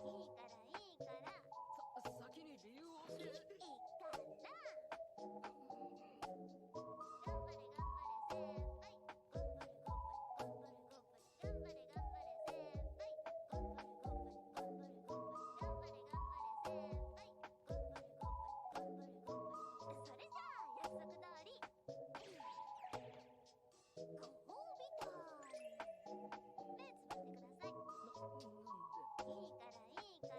いいからいいから。先に理由を教え。いいから。頑張れ頑張れ先輩。頑張れ頑張れ頑張れ頑張れ。頑張れ頑張れ先輩。頑張れ頑張れ頑張れ頑張れ。頑張れ頑張れ先輩。頑張れ頑張れ頑張れ頑張れ。それじゃあ約束通りご褒美タイム。目つぶってください。なんで？いいからいいか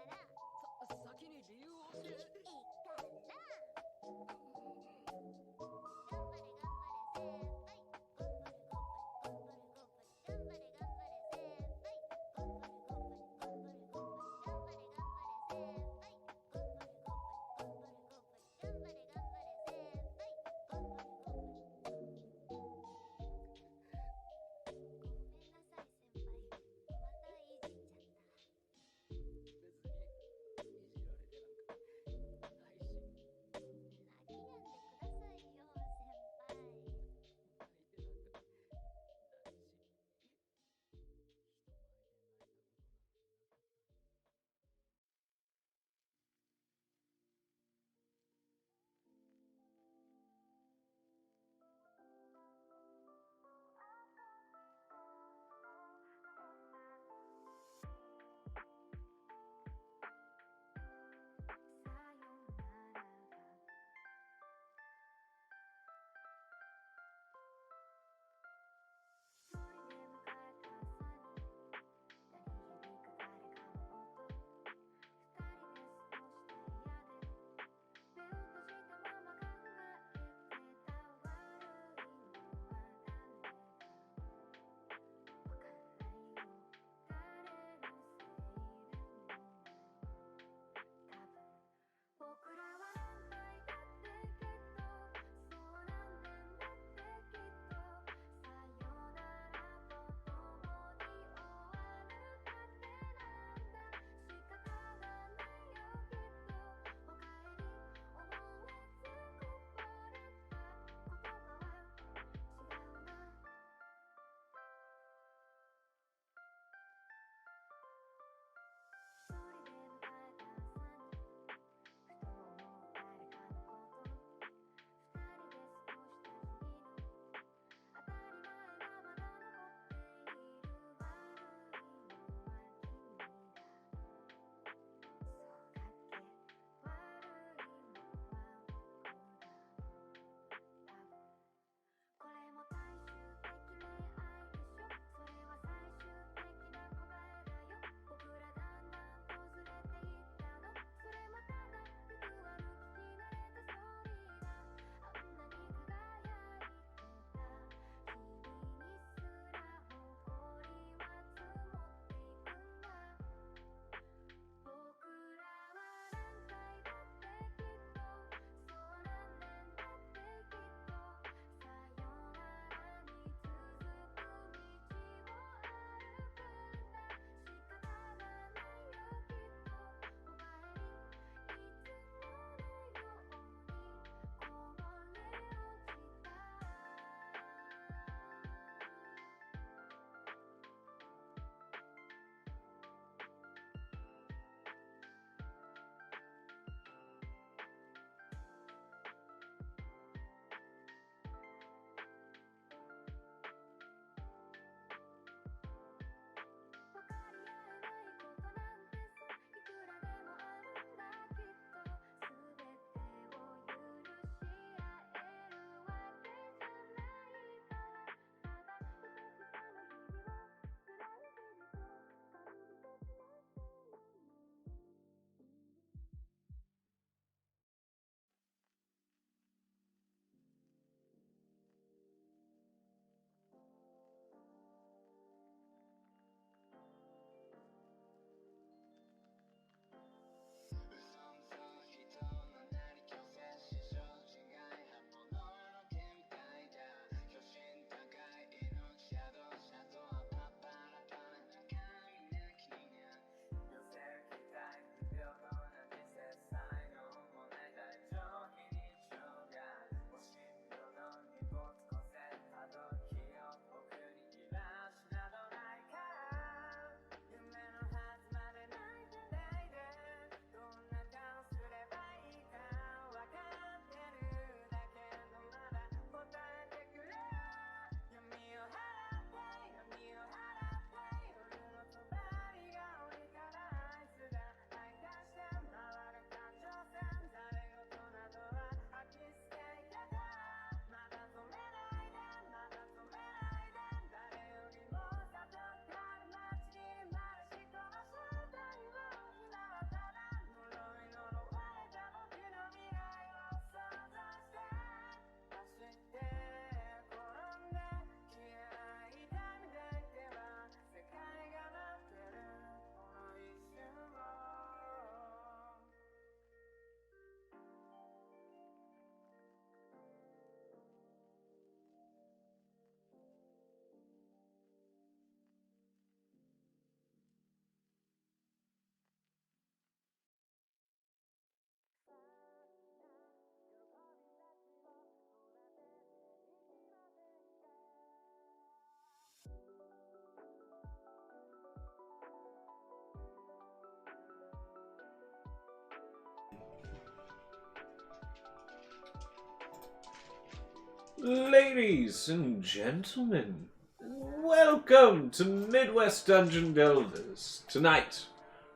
Ladies and gentlemen, welcome to Midwest Dungeon Delvers. Tonight,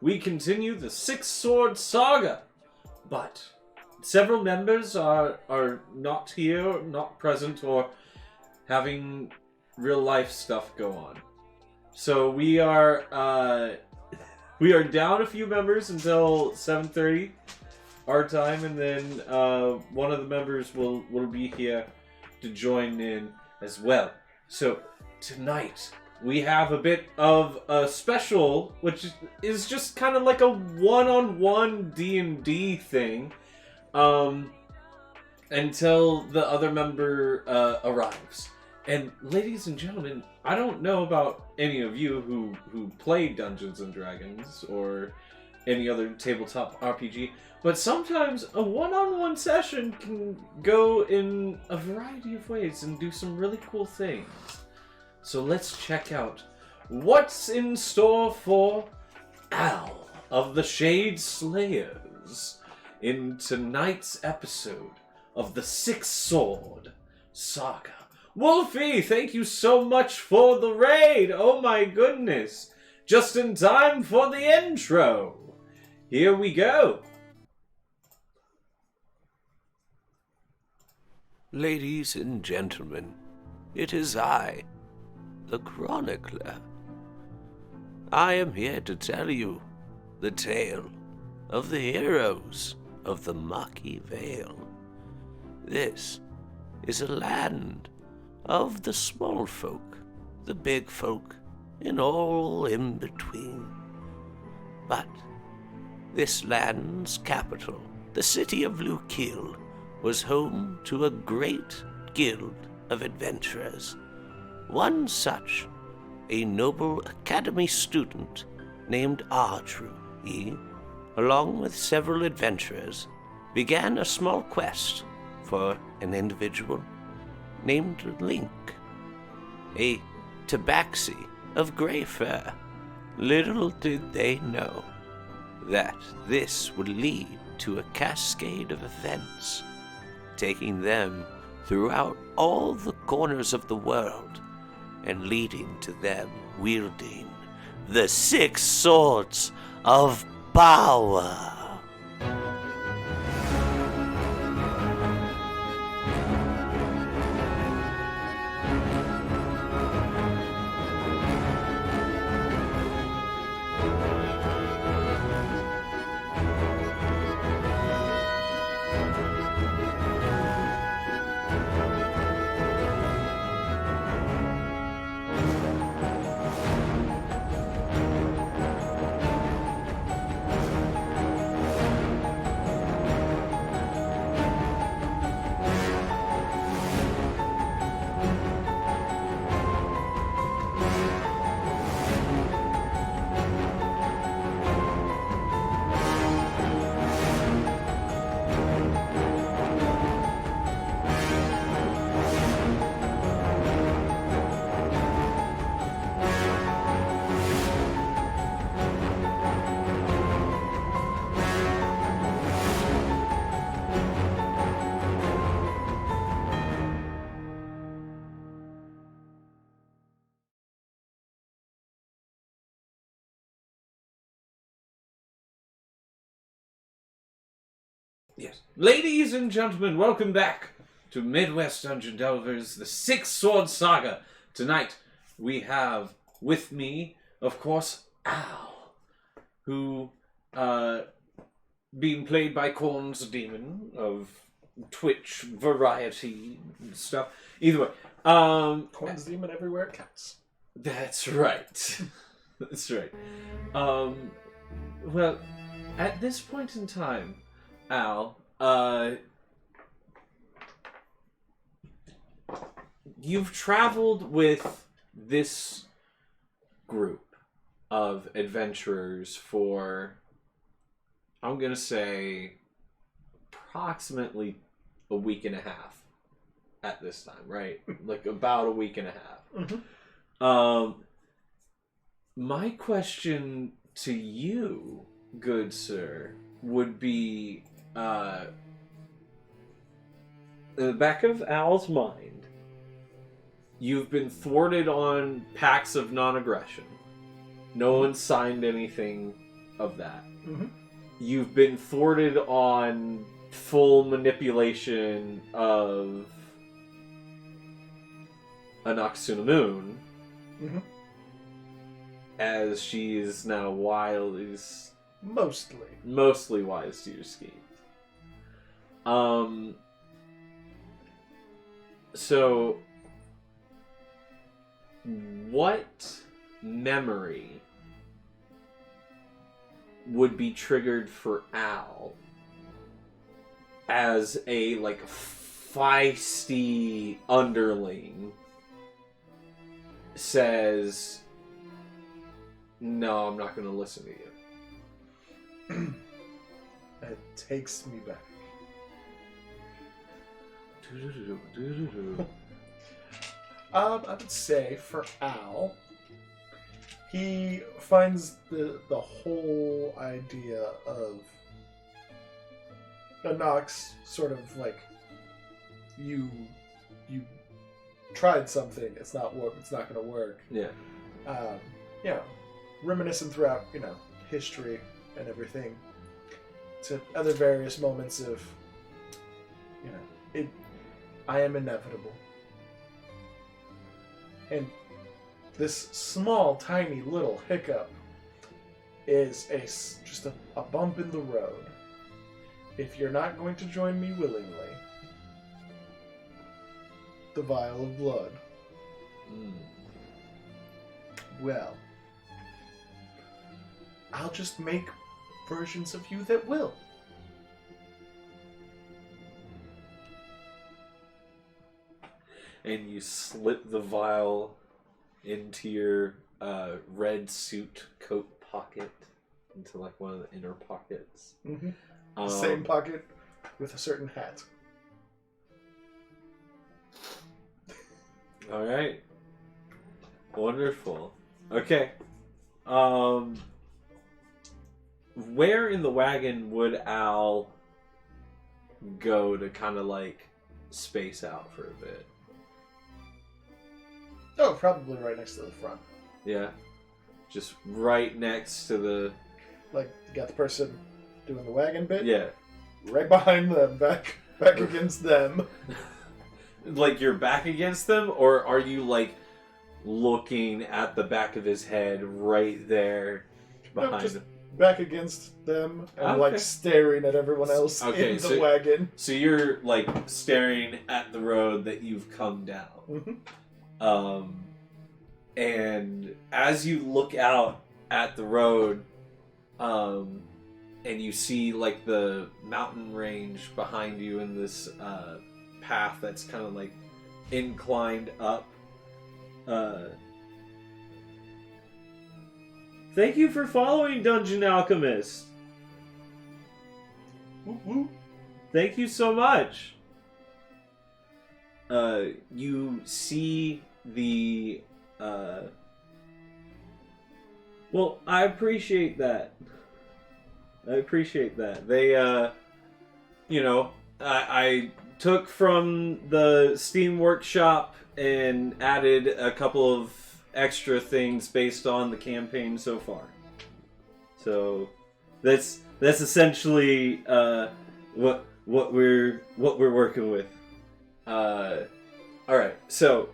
we continue the Six Sword Saga, but several members are not here, not present, or having real life stuff go on. So we are down a few members until 7:30 our time, and then one of the members will be here to join in as well. So tonight we have a bit of a special, which is just kind of like a one-on-one D&D thing, until the other member arrives. And ladies and gentlemen, I don't know about any of you who play Dungeons and Dragons or any other tabletop RPG, but sometimes a one-on-one session can go in a variety of ways and do some really cool things. So let's check out what's in store for Al of the Shade Slayers in tonight's episode of the Six Sword Saga. Wolfie, thank you so much for the raid! Oh my goodness! Just in time for the intro! Here we go! Ladies and gentlemen, it is I, the Chronicler. I am here to tell you the tale of the heroes of the Maki Vale. This is a land of the small folk, the big folk, and all in between. But this land's capital, the city of Lukil, was home to a great guild of adventurers. One such, a noble academy student named Ardru, along with several adventurers, began a small quest for an individual named Link, a tabaxi of gray fur. Little did they know that this would lead to a cascade of events, taking them throughout all the corners of the world and leading to them wielding the Six Swords of Power. Yes. Ladies and gentlemen, welcome back to Midwest Dungeon Delvers, the Six Sword Saga. Tonight, we have with me, of course, Al, who, being played by Corn's Demon of Twitch variety and stuff. Either way, Corn's Demon everywhere it counts. That's right. That's right. Well, at this point in time, Al, you've traveled with this group of adventurers for, I'm going to say, approximately a week and a half at this time, right? Like about a week and a half. Mm-hmm. My question to you, good sir, would be, in the back of Al's mind, you've been thwarted on pacts of non-aggression. No one signed anything of that. Mm-hmm. You've been thwarted on full manipulation of Anaxuna Moon, Mm-hmm. as she is now mostly wise to your schemes. So, what memory would be triggered for Al as a, like, feisty underling says, no, I'm not going to listen to you? It takes me back. I would say for Al, he finds the whole idea of a Nox sort of like you tried something, it's not going to work. Yeah. You know, reminiscent throughout history and everything to other various moments of I am inevitable. And this small, tiny, little hiccup is just a bump in the road. If you're not going to join me willingly, the vial of blood. Well, I'll just make versions of you that will. And you slip the vial into your red suit coat pocket, into like one of the inner pockets. Mm-hmm. Same pocket with a certain hat. All right. Wonderful. Okay. Where in the wagon would Al go to kind of like space out for a bit? Oh, probably right next to the front. Yeah. Just right next to the... Like, you got the person doing the wagon bit? Yeah. Right behind them, back against them. Like, you're back against them? Or are you, like, looking at the back of his head right there behind just him? Back against them and, Okay. like, staring at everyone else Okay, in the so- wagon. So you're, like, staring at the road that you've come down. Mm-hmm. And as you look out at the road, and you see like the mountain range behind you in this path that's kind of like inclined up. Thank you for following Dungeon Alchemist. Whoop, whoop. Thank you so much. You see the... well, I appreciate that. They, I took from the Steam Workshop and added a couple of extra things based on the campaign so far. So, that's essentially what we're working with. All right, so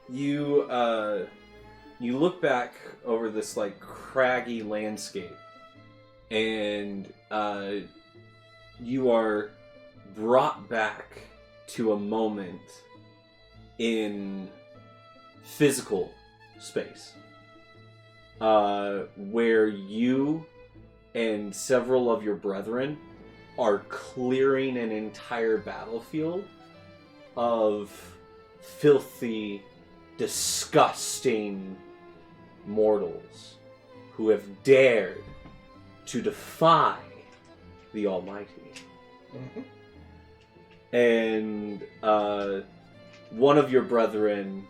you look back over this like craggy landscape, and you are brought back to a moment in physical space where you and several of your brethren are clearing an entire battlefield of filthy, disgusting mortals who have dared to defy the Almighty. Mm-hmm. And one of your brethren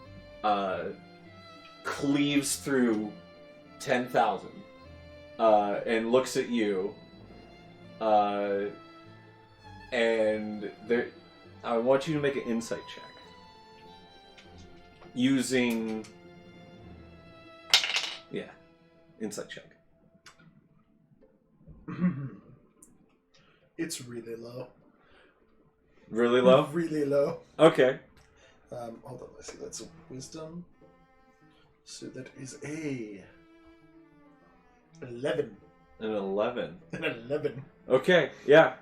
cleaves through 10,000 and looks at you, and there, I want you to make an insight check. Using... Yeah. Insight check. It's really low. Really low? Really low. Okay. Hold on, let's see. That's a wisdom. So that is a 11. An 11. An 11. Okay, yeah.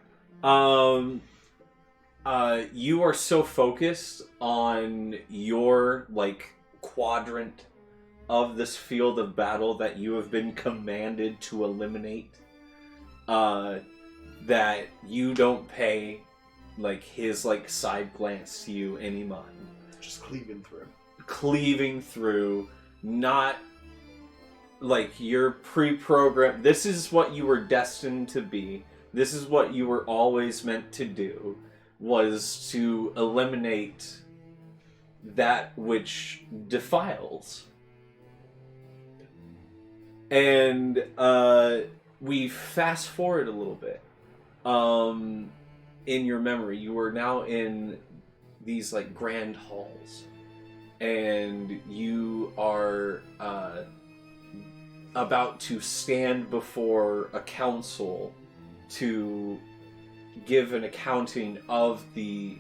You are so focused on your, like, quadrant of this field of battle that you have been commanded to eliminate, that you don't pay, like, his, like, side glance to you any mind. Just cleaving through. Cleaving through, not, like, you're pre-programmed. This is what you were destined to be. This is what you were always meant to do, was to eliminate that which defiles. And we fast forward a little bit. In your memory, you are now in these, like, grand halls. And you are about to stand before a council to give an accounting of the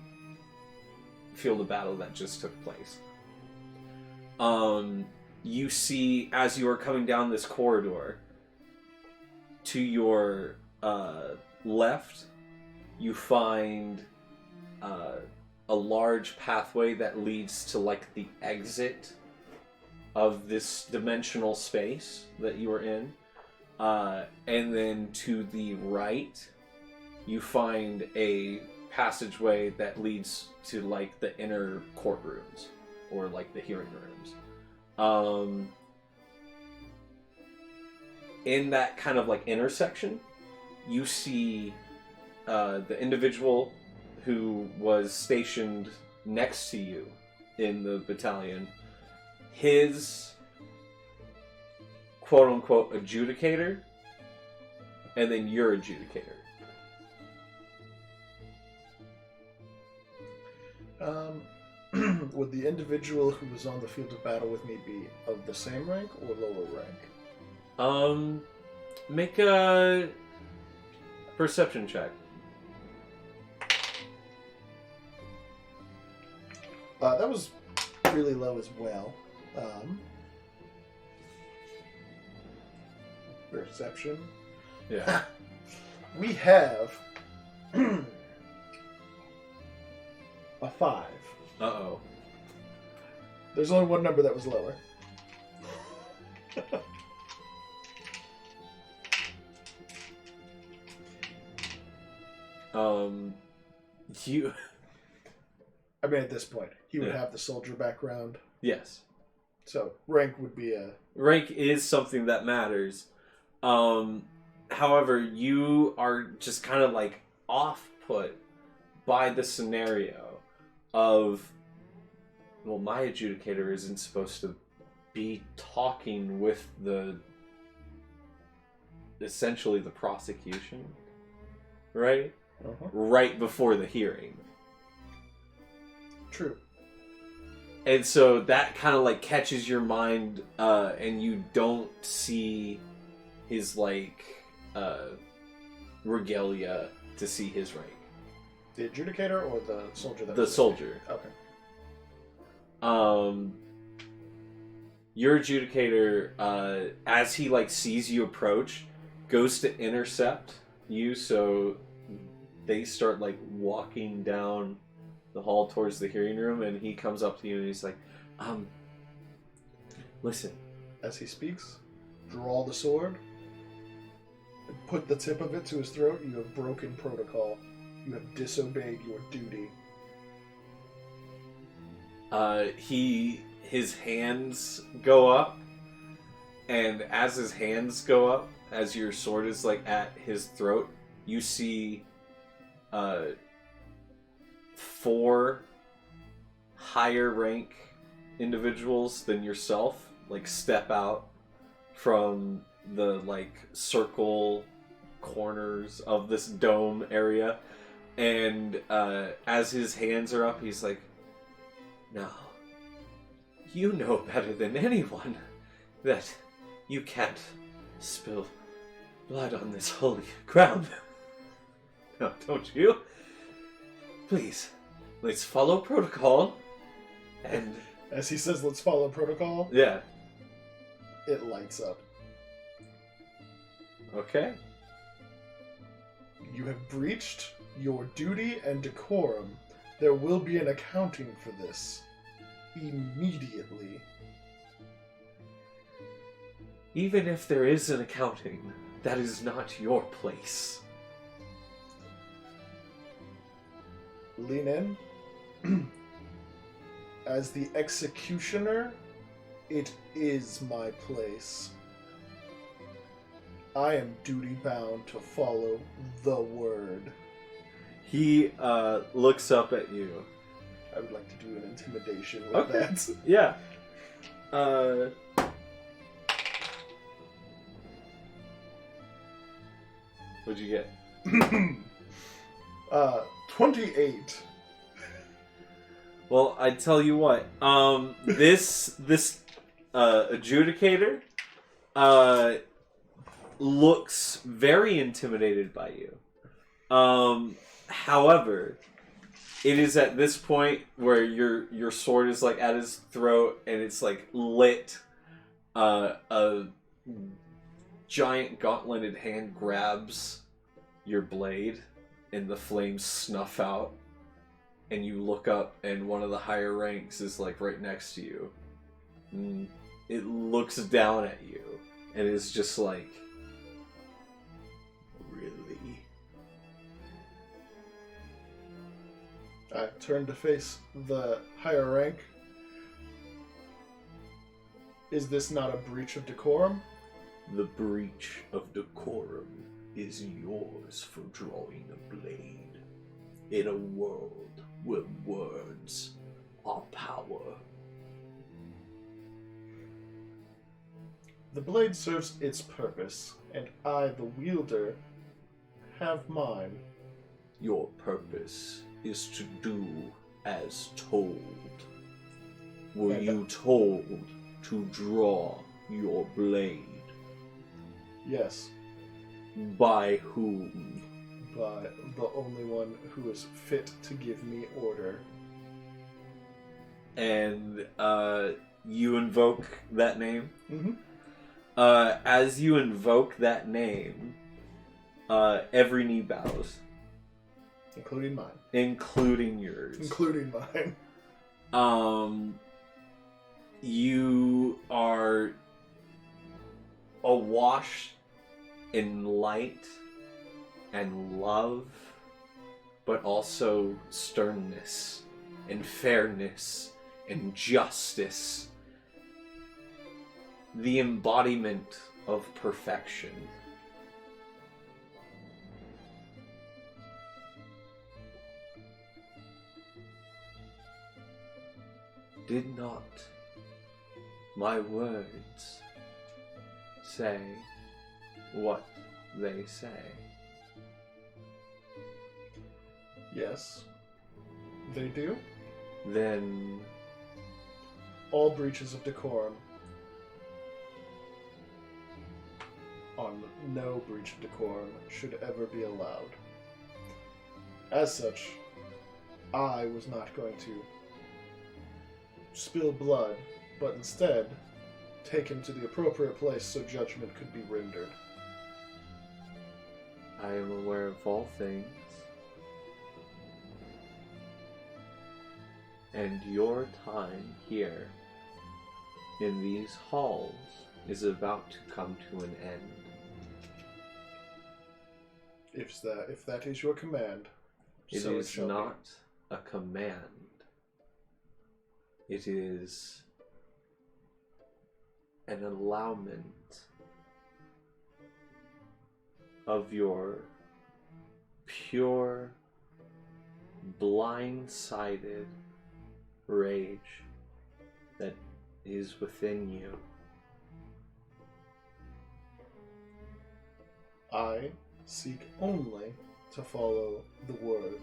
field of battle that just took place. You see, as you are coming down this corridor, to your left, you find a large pathway that leads to, like, the exit of this dimensional space that you are in. And then to the right, you find a passageway that leads to, like, the inner courtrooms, or, like, the hearing rooms. In that kind of, like, intersection, you see the individual who was stationed next to you in the battalion, his quote-unquote adjudicator, and then your adjudicator. Would the individual who was on the field of battle with me be of the same rank or lower rank? Make a perception check. That was really low as well. Perception. Yeah. We have a 5. Uh-oh. There's only one number that was lower. You... I mean, at this point, he would Yeah. have the soldier background. Yes. So, rank would be a... Rank is something that matters. However, you are just kind of, like, off-put by the scenario of, well, my adjudicator isn't supposed to be talking with essentially the prosecution, right? Uh-huh. Right before the hearing. True. And so that kind of, like, catches your mind, and you don't see his, like, regalia to see his rank. The adjudicator or the soldier? That The was soldier. Okay. Your adjudicator, as he, like, sees you approach, goes to intercept you, so they start, like, walking down the hall towards the hearing room, and he comes up to you and he's like, listen. As he speaks, draw the sword and put the tip of it to his throat. You have broken protocol. You have disobeyed your duty. His hands go up, and as his hands go up, as your sword is, like, at his throat, you see 4 higher rank individuals than yourself, like, step out from the, like, circle corners of this dome area, And as his hands are up, he's like, "Now, you know better than anyone that you can't spill blood on this holy ground. No, don't you? Please, let's follow protocol." And As he says, let's follow protocol, yeah, it lights up. okay. You have breached your duty and decorum. There will be an accounting for this. Immediately. Even if there is an accounting, that is not your place. Lean in. As the executioner, it is my place. I am duty bound to follow the word. He looks up at you. I would like to do an intimidation with Okay. that. Yeah. 'What'd you get? 28. Well, I tell you what. This adjudicator looks very intimidated by you. However, it is at this point where your sword is like at his throat and it's like lit. A giant gauntleted hand grabs your blade and the flames snuff out. And you look up, and one of the higher ranks is like right next to you. And it looks down at you, and is just like, really? I turn to face the higher rank. Is this not a breach of decorum? The breach of decorum is yours for drawing a blade. In a world where words are power. The blade serves its purpose, and I, the wielder, have mine. Your purpose is to do as told. Were And- you told to draw your blade? Yes, By whom? by the only one who is fit to give me order. And you invoke that name. Mm-hmm. As you invoke that name, every knee bows, Including mine. including yours. Including mine. You are awash in light and love, but also sternness and fairness and justice. The embodiment of perfection. Did not my words say what they say? Yes. They do. Then All breaches of decorum. On no breach of decorum should ever be allowed. As such, I was not going to spill blood, but instead take him to the appropriate place so judgment could be rendered. I am aware of all things. And your time here in these halls is about to come to an end. If that is your command, It so is shall be. not a command. It is an allowment of your pure, blind-sided rage that is within you. I seek only to follow the word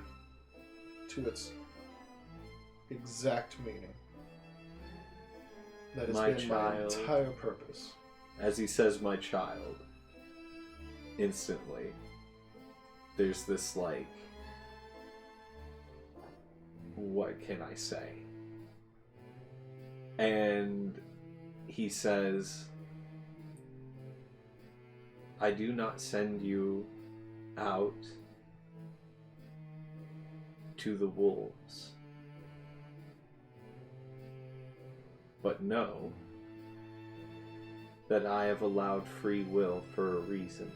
to its exact meaning. That has My been child. my entire purpose. As he says, my child, instantly, there's this, like, what can I say? And he says, I do not send you out to the wolves, but know that I have allowed free will for a reason.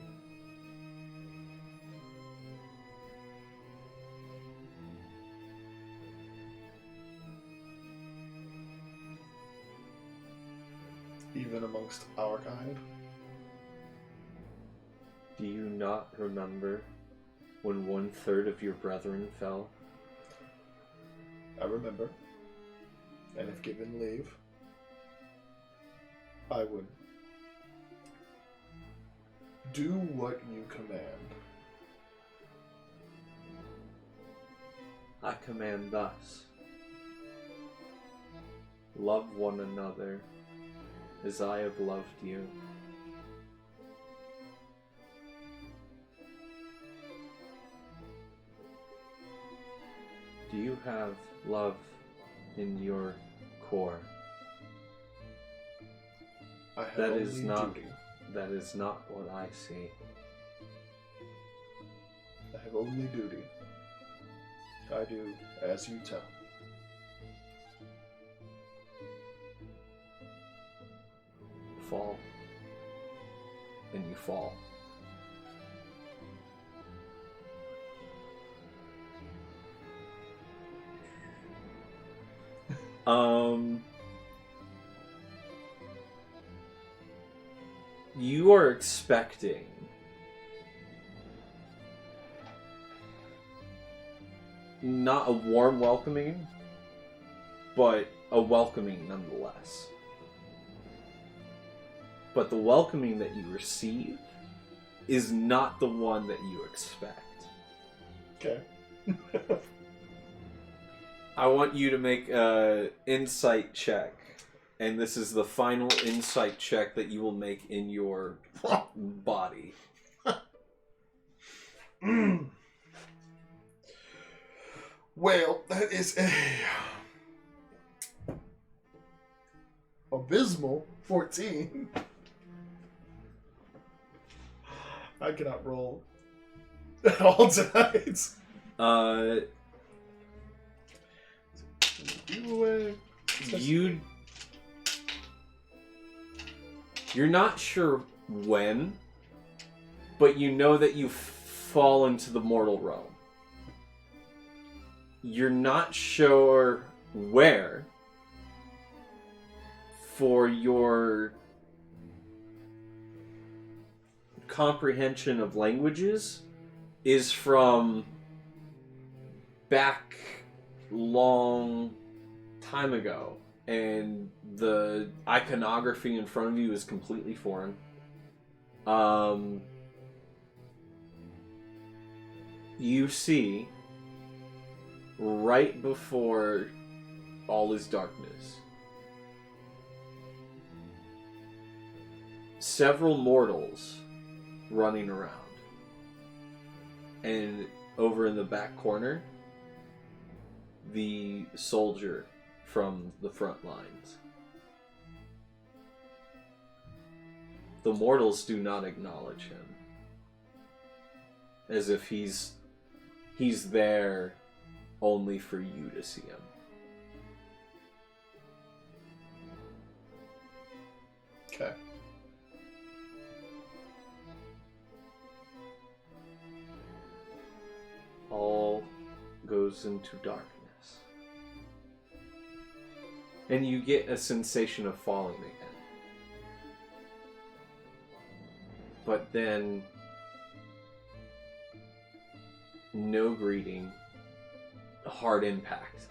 Even amongst our kind. Do you not remember when 1/3 of your brethren fell? I remember. And if given leave, I would do what you command. I command thus. Love one another as I have loved you. Do you have love in your core? I have That only is not duty. that is not what I see. I have only duty. I do as you tell. Fall. And you fall. You are expecting not a warm welcoming, but a welcoming nonetheless. But the welcoming that you receive is not the one that you expect. Okay. I want you to make an insight check. And this is the final insight check that you will make in your body. Well, that is a abysmal 14. I cannot roll at all tonight. You're not sure when, but you know that you fall into the mortal realm. You're not sure where, for your comprehension of languages is from back long time ago, and the iconography in front of you is completely foreign. You see, right before all is darkness, several mortals running around. And over in the back corner, the soldier from the front lines. The mortals do not acknowledge him, as if he's there only for you to see him. Okay. All goes into darkness. And you get a sensation of falling again. But then, no greeting, a hard impact.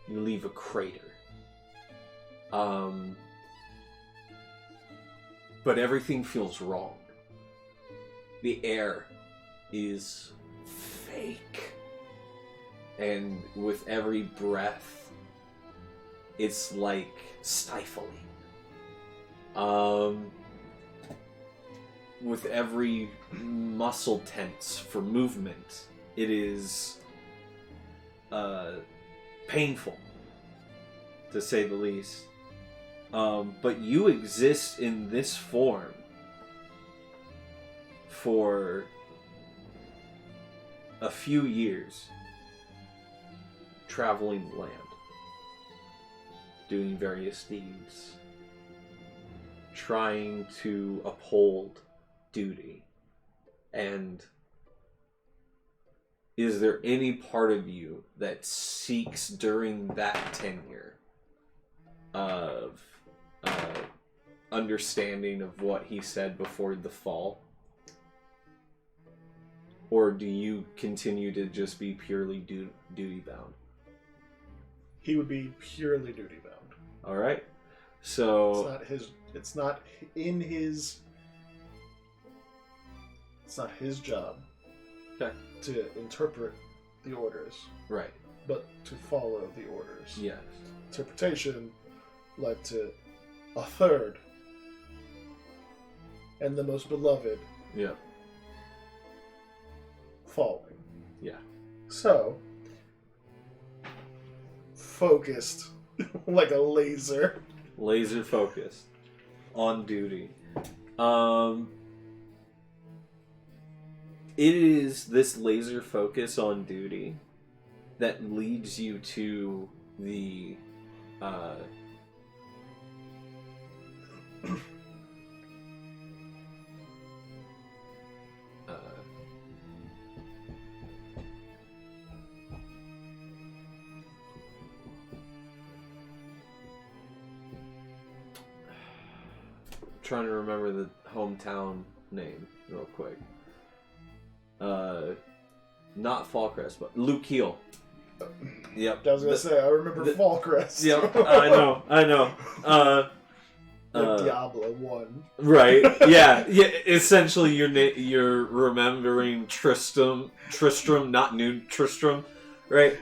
You leave a crater. But everything feels wrong. The air is fake. And with every breath, it's like stifling. With every muscle tense for movement, it is painful, to say the least. But you exist in this form for a few years, traveling the land, doing various deeds, trying to uphold duty. And is there any part of you that seeks during that tenure of understanding of what he said before the fall? Or do you continue to just be purely duty bound? He would be purely duty bound. All right. So It's not his job. Okay. To interpret the orders, right, but to follow the orders. yes, Interpretation led to a third and the most beloved yeah, falling. yeah. So, focused like a laser. Laser focused on duty. It is this laser focus on duty that leads you to the trying to remember the hometown name real quick. Not Fallcrest, but Luke Heel. Yep. I was gonna say, I remember Fallcrest. Yep, I know. Like Diablo 1. Right. Yeah. Essentially, you're remembering Tristram, not New Tristram, right?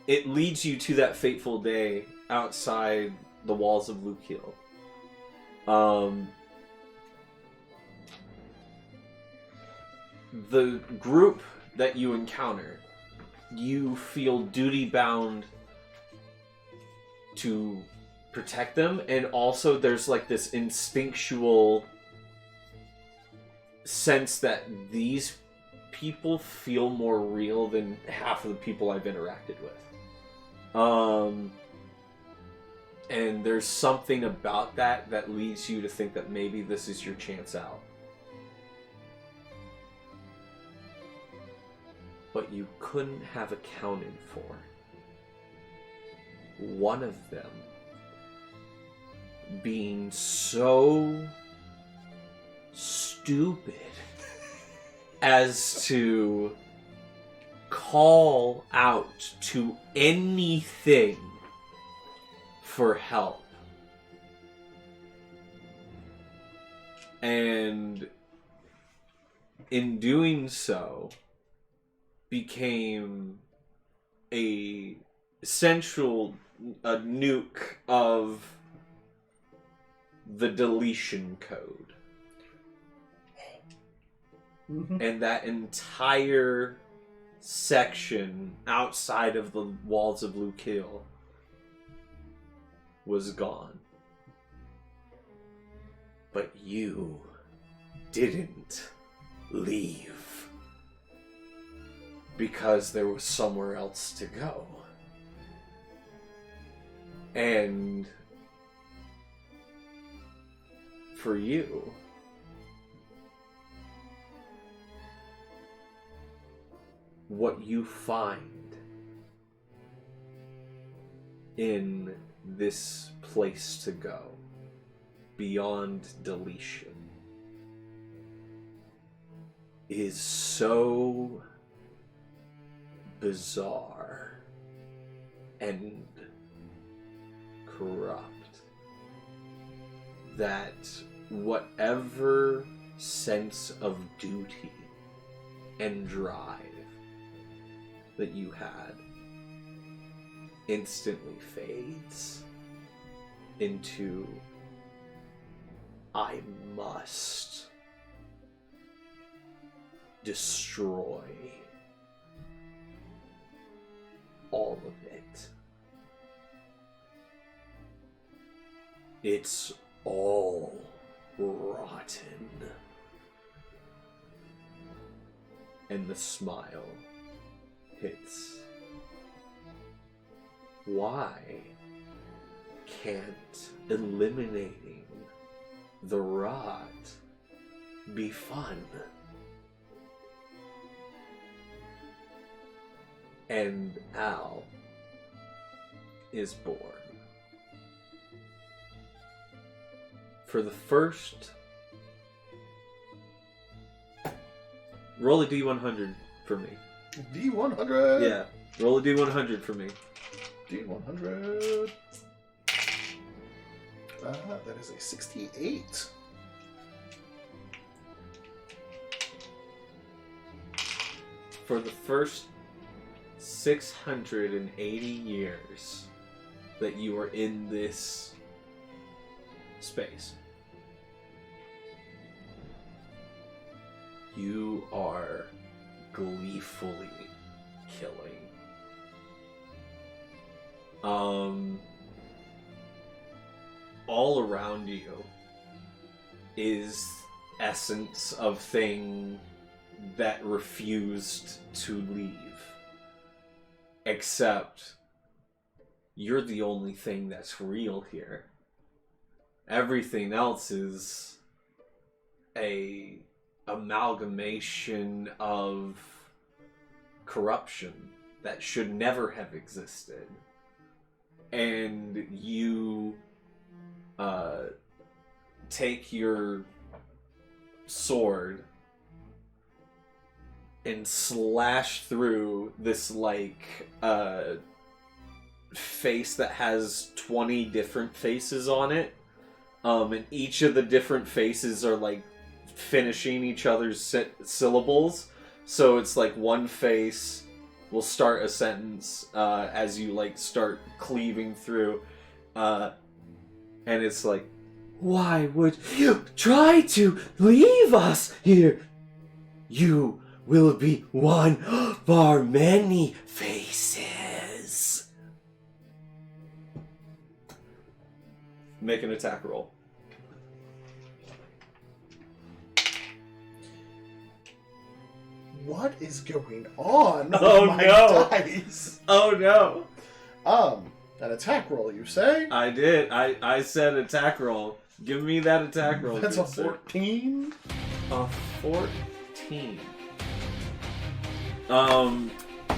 It leads you to that fateful day outside the walls of Luke Hill. The group that you encounter, you feel duty-bound to protect them, and also there's like this instinctual sense that these people feel more real than half of the people I've interacted with. And there's something about that leads you to think that maybe this is your chance out. But you couldn't have accounted for one of them being so stupid as to call out to anything for help. And in doing so, became a nuke of the deletion code. Mm-hmm. And that entire section outside of the walls of Luke Hill was gone. But you didn't leave. Because there was somewhere else to go. And for you, what you find in this place to go beyond deletion is so bizarre and corrupt that whatever sense of duty and drive that you had instantly fades into I must destroy all of it. It's all rotten. And the smile hits. Why can't eliminating the rot be fun? And Al is born. For the first... Roll a D100 for me. D100! Yeah, roll a D100 for me. D100. That is a 68. For the first 680 years that you are in this space, you are gleefully killing. All around you is essence of thing that refused to leave. Except you're the only thing that's real here. Everything else is a amalgamation of corruption that should never have existed. And you take your sword and slash through this face that has 20 different faces on it, and each of the different faces are like finishing each other's syllables. So it's like one face will start a sentence as you like start cleaving through, and it's like, why would you try to leave us here? You will be one of our many faces. Make an attack roll. What is going on? Oh, with my no. Dice? Oh no! An attack roll, you say? I did. I said attack roll. Give me that attack roll. That's a good sir. 14. A 14.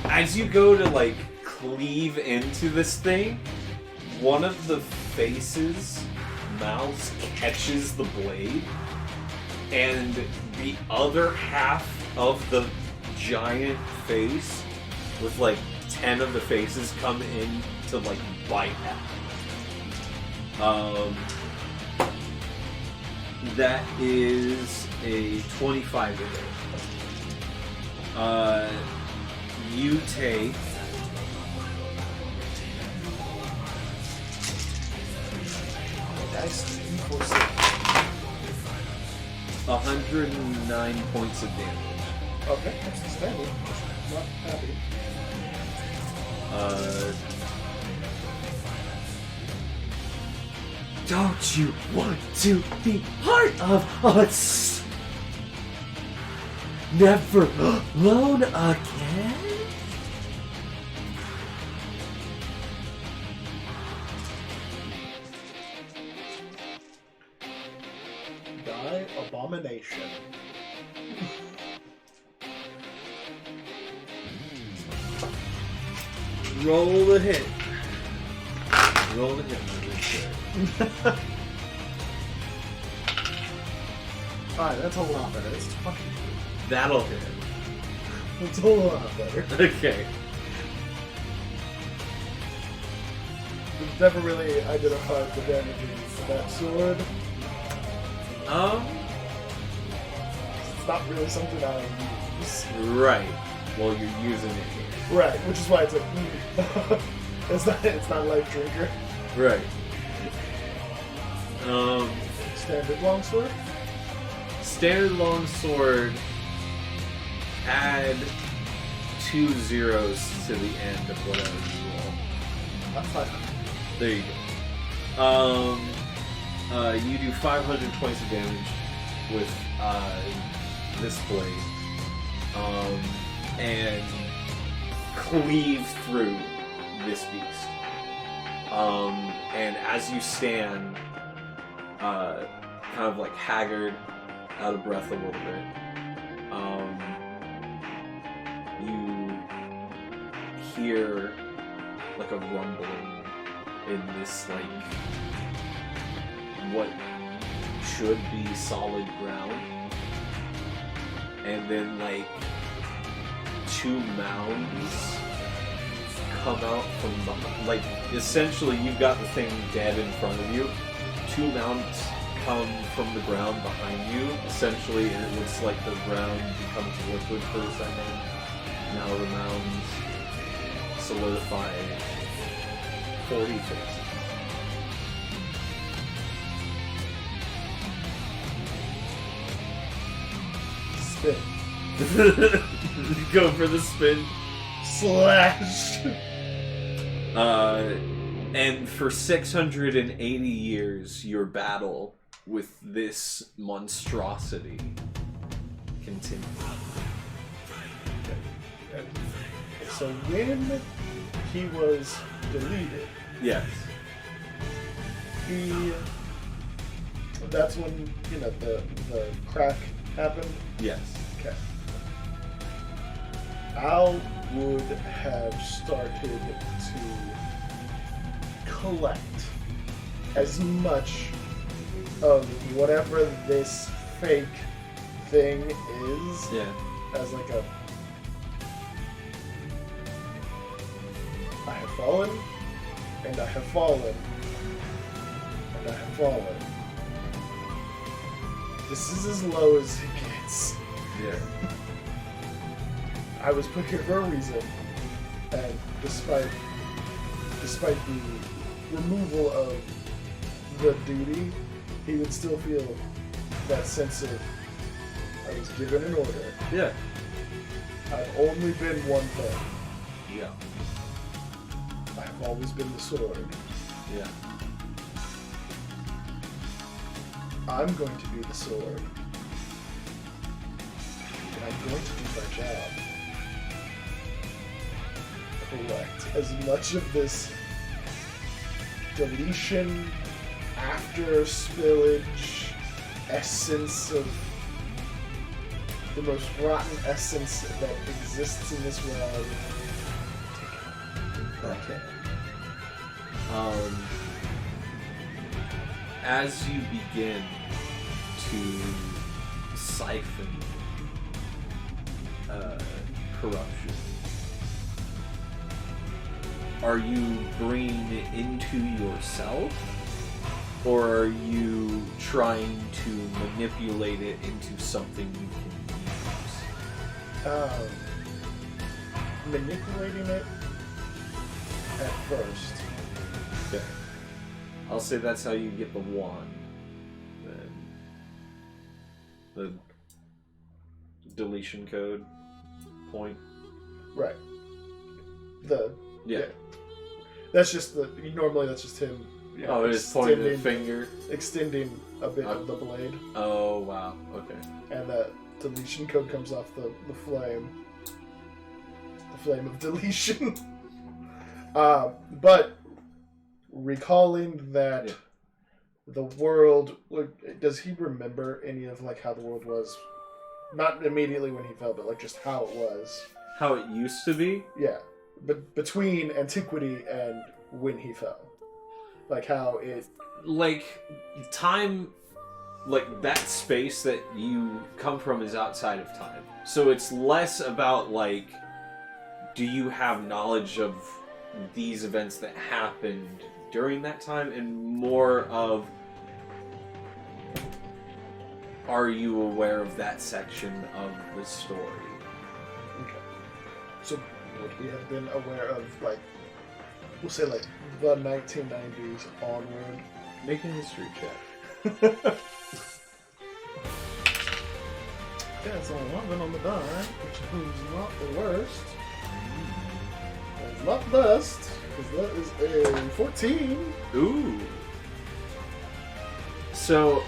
As you go to like cleave into this thing, one of the faces' mouths catches the blade, and the other half of the giant face with like 10 of the faces come in to like bite at. That is a 25 to hit. You take Dice 109 points of damage. Okay, that's the standard. Not happy. Don't you want to be part of us? Never alone again? Die abomination. Roll the hit. Roll the hit, my good sir. Alright, that's a lot better. It's 20. That'll hit. That's a lot better. Okay. We've never really identified the damage for that sword. It's not really something I use. Right. Well, you're using it here. Right, which is why it's like, it's not life drinker. Right. Standard longsword? Standard longsword, add 2 zeros to the end of whatever you roll. That's fine. There you go. You do 500 points of damage with this blade, and cleave through this beast. And as you stand, kind of like haggard, out of breath a little bit, you hear like a rumbling in this like what should be solid ground, and then like 2 mounds come out from behind. Like essentially you've got the thing dead in front of you. 2 mounds come from the ground behind you, essentially, and it looks like the ground becomes liquid for a second. Now the mounds solidify 40 feet. Spin. Go for the spin. Slash! And for 680 years, your battle with this monstrosity continues. So when he was deleted, Yes. that's when, the crack happened. Yes. Okay. Al would have started to collect as much of whatever this fake thing is Yeah. as like a I have fallen, and I have fallen, and I have fallen. This is as low as it gets. Yeah. I was put here for a reason, and despite the removal of the duty, he would still feel that sense of I was given an order. Yeah. I've only been one thing. Yeah. I've always been the sword. Yeah. I'm going to be the sword. And I'm going to do my job. Collect as much of this deletion, after spillage, essence of the most rotten essence that exists in this world. Okay. As you begin to siphon corruption, are you bringing it into yourself, or are you trying to manipulate it into something you can use? Manipulating it at first. Okay. I'll say that's how you get the wand. Then the deletion code point. Right. Yeah. That's just normally that's just him. Oh, it is pointing the finger. Extending a bit of the blade. Oh, wow. Okay. And that deletion code comes off the flame. The flame of deletion. But recalling that the world, does he remember any of how the world was? Not immediately when he fell, but just how it was. How it used to be? Yeah, but between antiquity and when he fell, how it time, that space that you come from is outside of time. So it's less about do you have knowledge of these events that happened during that time, and more of are you aware of that section of the story? Okay. So would we have been aware of, like, we'll say, like, the 1990s onward? Make a history check. Yeah, it's only 11 on the die, which is not the worst. It's not the best, because that is a 14. Ooh. So,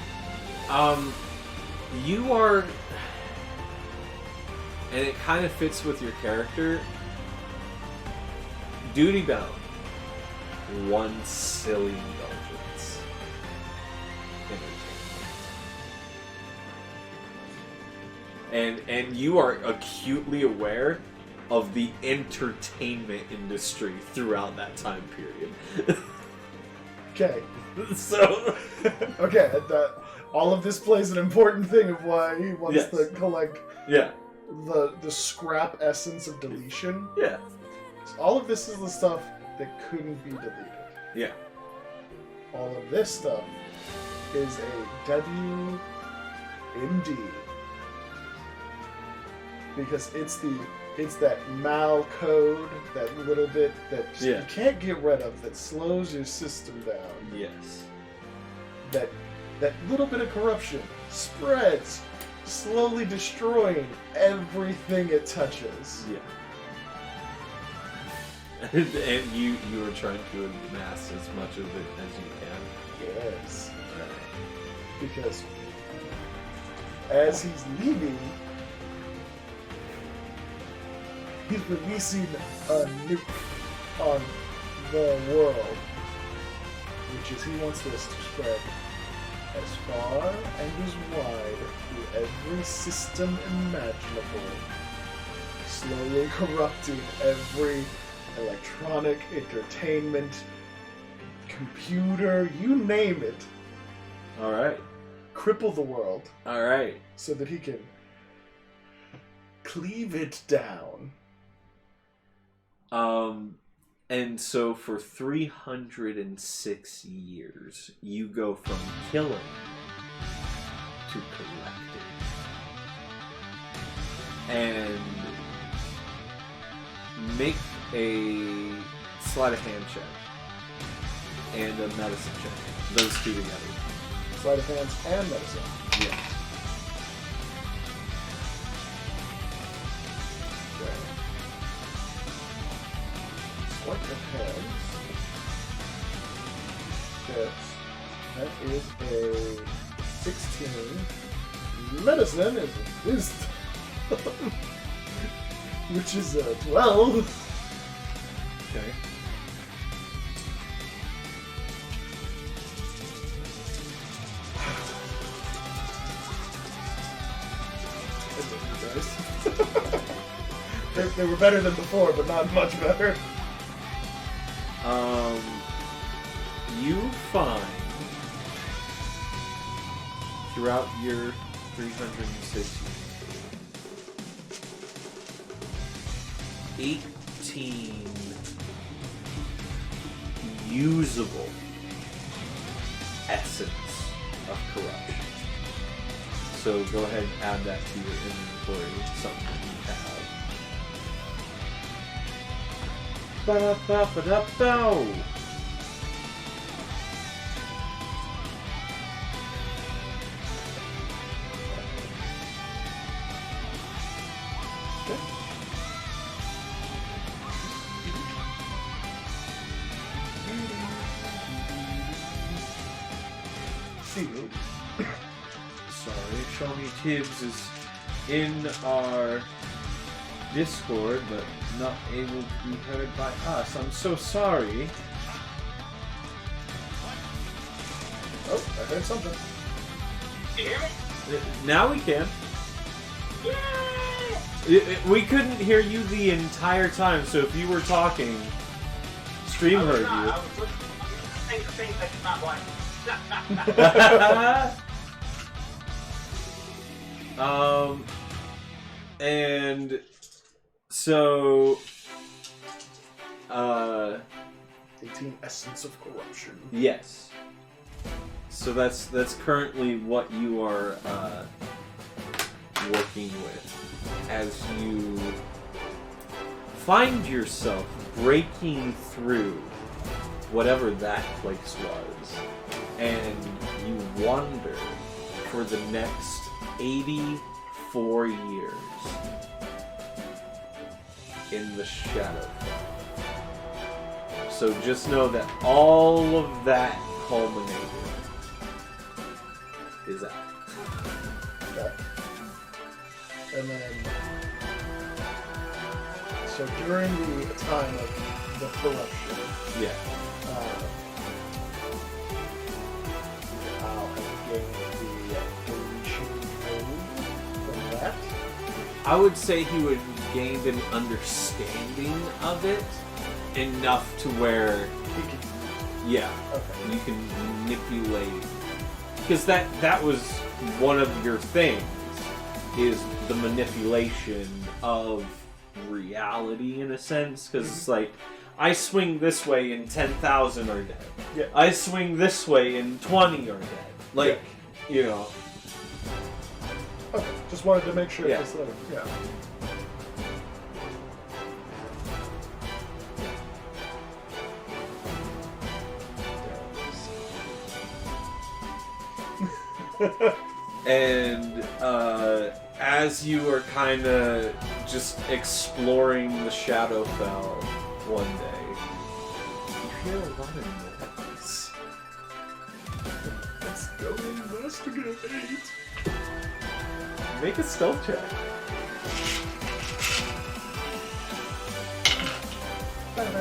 you are, and it kind of fits with your character, duty bound. One silly indulgence. And you are acutely aware of the entertainment industry throughout that time period. Okay. So, Okay, all of this plays an important thing of why he wants Yes. to collect yeah, the scrap essence of deletion. yeah, So all of this is the stuff that couldn't be deleted. yeah. All of this stuff is a WMD. Because it's that mal code, that little bit that just Yeah. you can't get rid of, that slows your system down. Yes. That little bit of corruption spreads, slowly destroying everything it touches. Yeah. And you are trying to amass as much of it as you can. Yes. Because as he's leaving, he's releasing a nuke on the world, which is he wants this to spread as far and as wide through every system imaginable, slowly corrupting every electronic, entertainment, computer, you name it, Alright. cripple the world Alright. so that he can cleave it down. And so for 306 years, you go from killing to collecting. And make a sleight of hand check and a medicine check. Those two together. Sleight of hands and medicine. Yeah. Sleight of hands. Yes. That is a 16. Medicine is wisdom. Which is a 12. Okay. They were better than before, but not much better. You find throughout your 360 18 usable essence of corruption. So go ahead and add that to your inventory, something that you have. Ba-da-ba-ba-da-bow. Sorry, Shawnee Tibbs is in our Discord, but not able to be heard by us. I'm so sorry. Oh, I heard something. You hear me? Now we can. We couldn't hear you the entire time, so if you were talking, Stream heard I you. was listening to things that not like. And so, 18 essence of corruption. yes. So that's currently what you are working with as you find yourself breaking through whatever that place was, and you wander for the next 84 years in the Shadowfell. So just know that all of that culminated is out. Okay. And then, so during the time of the corruption, Yeah. I'll have gained the Grecian code from that. I would say he would have gained an understanding of it enough to where, He can, yeah, okay. you can manipulate. Because that was one of your things, is the manipulation of reality in a sense. Because it's like, I swing this way and 10,000 are dead. Yeah. I swing this way and 20 are dead. Like, you know. Okay, just wanted to make sure. Yeah. Just let him, yeah. And as you are kind of just exploring the Shadowfell one day, you hear a lot of noise. Let's go investigate. Make a stealth check. I'm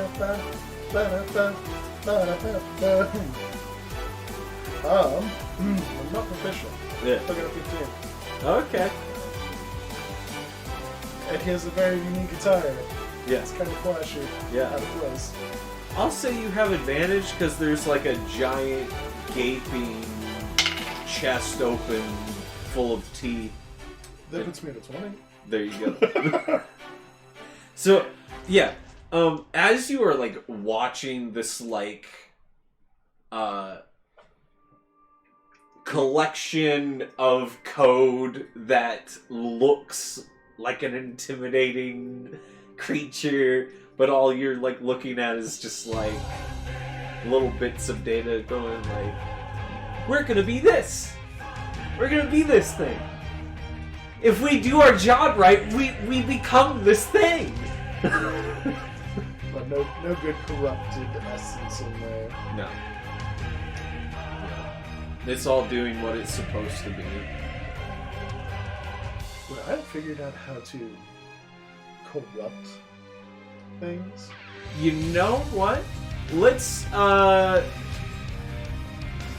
not proficient. Yeah. I got a 15. Okay. And he has a very unique attire. Yes. It's kind of flashy. Yeah. Out of place. I'll say you have advantage because there's like a giant gaping chest open full of teeth. That puts me at a 20. There you go. So, yeah. As you are like watching this like collection of code that looks like an intimidating creature, but all you're like looking at is just like little bits of data going like, we're gonna be this. We're gonna be this thing. If we do our job right, we become this thing. But no good corrupted essence in there. No. It's all doing what it's supposed to be. Would I have figured out how to corrupt things? You know what? Let's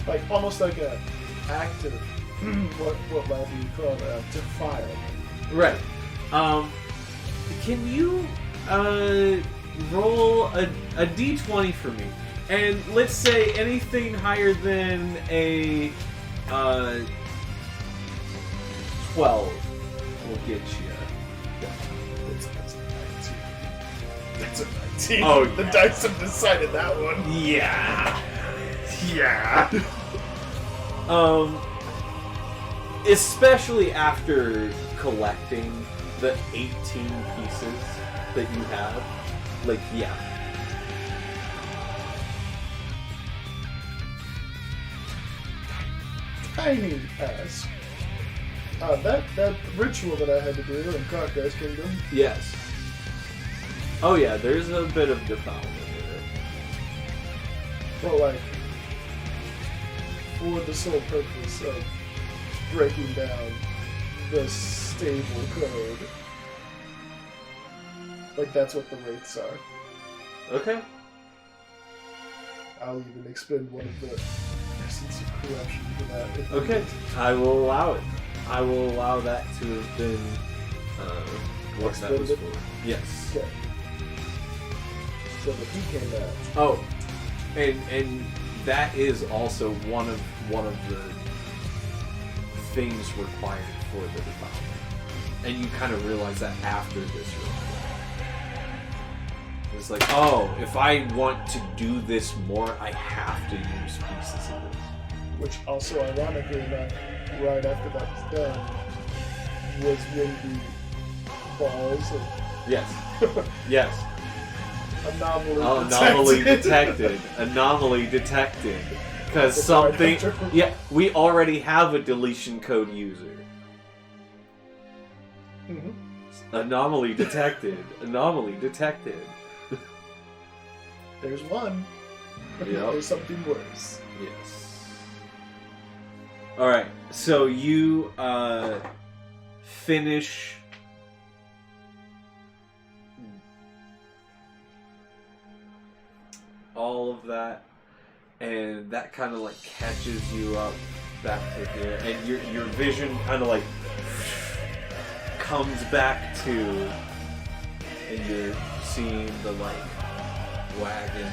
Like, almost like a active, what might be called defile. right. Can you roll a d20 for me? And let's say anything higher than a 12 will get you. That's a 19. Oh, the yeah. dice have decided that one. Yeah. Yeah. Especially after collecting the 18 pieces that you have. Like, yeah. Tiny ass. That ritual that I had to do in Crocodile's Kingdom. Yes. Oh yeah, there's a bit of defilement in it. But like, for the sole purpose of breaking down the stable code. Like, that's what the rates are. Okay. I'll even expend one of the essence of corruption for that. if Okay. needed. I will allow it. I will allow that to have been what that was Expended? for. Yes. Okay. So the he came out. Oh, and that is also one of the things required for the defilement. And you kind of realize that after this run. It's like, oh, if I want to do this more, I have to use pieces of this. which also, ironically enough, right after that was done, was when the balls of Yes. Yes. anomaly detected. Anomaly detected. Because That's something. right. Yeah, we already have a deletion code user. Mhm. Anomaly detected. Anomaly detected. There's one. Yep. There's something worse. Yes. Alright, so you finish all of that, and that kind of like catches you up back to here, and your vision kind of like comes back to, and you're seeing the like wagon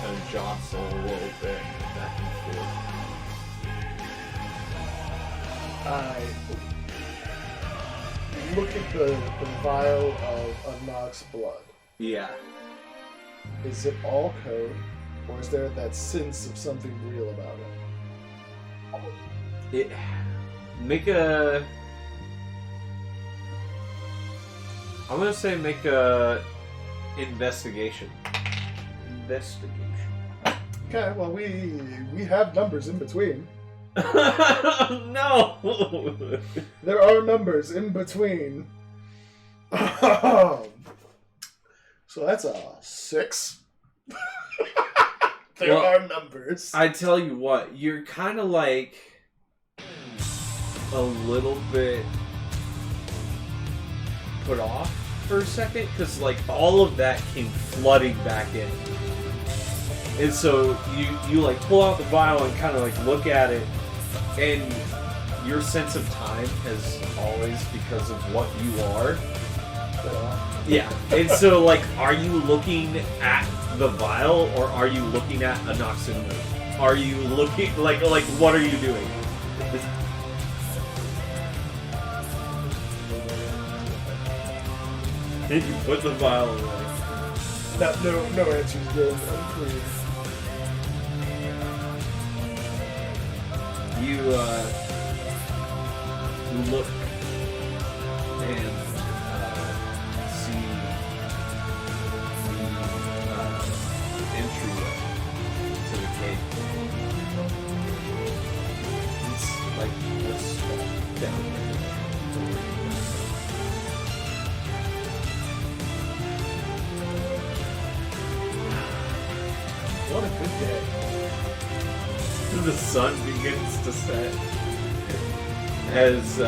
kind of jostle a little bit back and forth. I look at the vial of Nox blood. Yeah. Is it all code, or is there that sense of something real about it? Make a investigation. Okay, well we have numbers in between. No. There are numbers in between. So that's a 6. There Well, are numbers. I tell you what, you're kind of like a little bit put off for a second because like all of that came flooding back in, and so you like pull out the vial and kind of like look at it, and your sense of time has always, because of what you are. Yeah, and so like, are you looking at the vial or are you looking at Anoxin? Are you looking like what are you doing? Did you put the vial away? No answers given. Unclear. You look and see the entryway to the cave. It's like this down there. What a good day. The sun begins to set as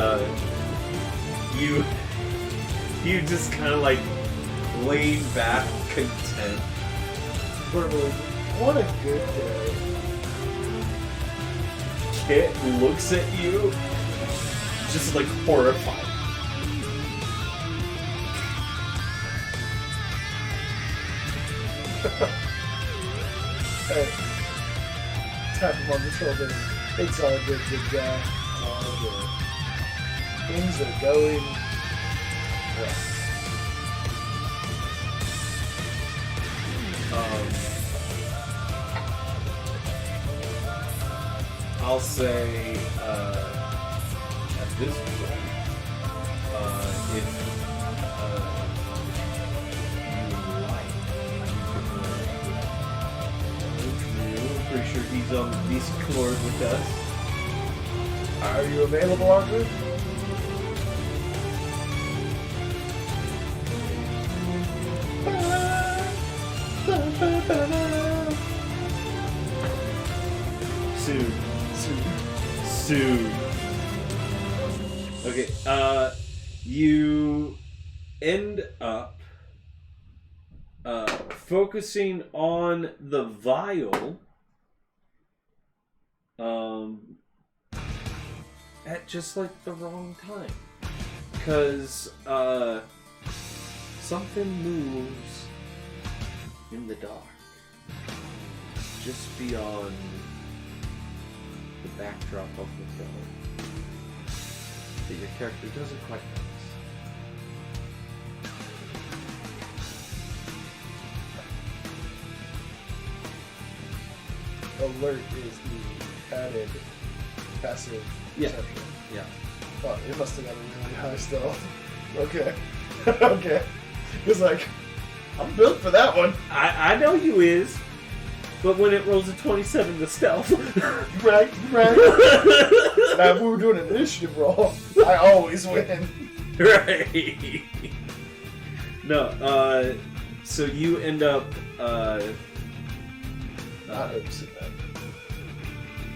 you just kind of like lean back content. Verbally, what a good day. Kit looks at you just like horrified. Hey, tap him on the shoulder. It's all good, guy. All good. Things are going well. I'll say at this point, if you like, I'm pretty sure he's on the Discord with us. Are you available, Arthur? Soon. Okay, you end up focusing on the vial at just like the wrong time. Because something moves in the dark. Just beyond the backdrop of the film that your character doesn't quite notice. Alert is the added passive Yeah. perception. Yeah. Oh, it must have got a really high stealth. Okay. Okay. He's like, I'm built for that one. I know you is, but when it rolls a 27 to stealth. You right, you right. Now, if we were doing an initiative roll, I always win. Right. No, so you end up, Not noticing that.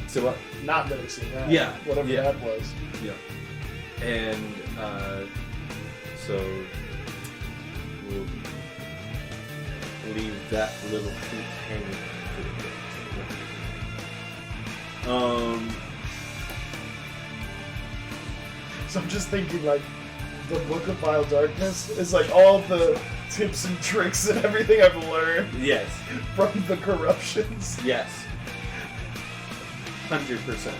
so what? Not noticing that. Yeah, Whatever yeah. that was. Yeah. And, so we'll leave that little fruit hanging for a bit. So I'm just thinking, like, the Book of Vile Darkness is like all the tips and tricks and everything I've learned Yes. from the corruptions. Yes. 100%.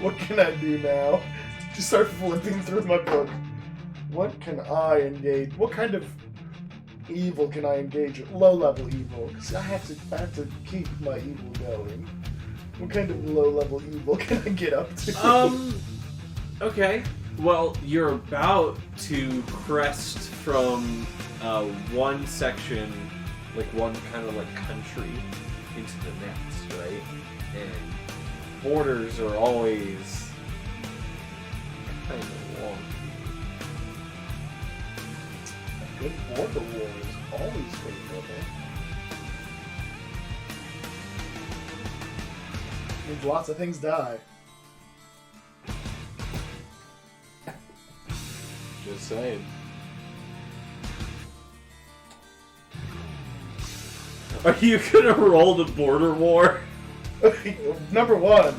What can I do now? Just start flipping through my book. What can I engage? What kind of evil can I engage? Low-level evil. Because I have to keep my evil going. What kind of low-level evil can I get up to? Okay. Well, you're about to crest from one section, like one kind of like country, into the next, right? And borders are always kind of long. A good border war is always favorable. Means lots of things die. Just saying. Are you gonna roll the border war? Number one,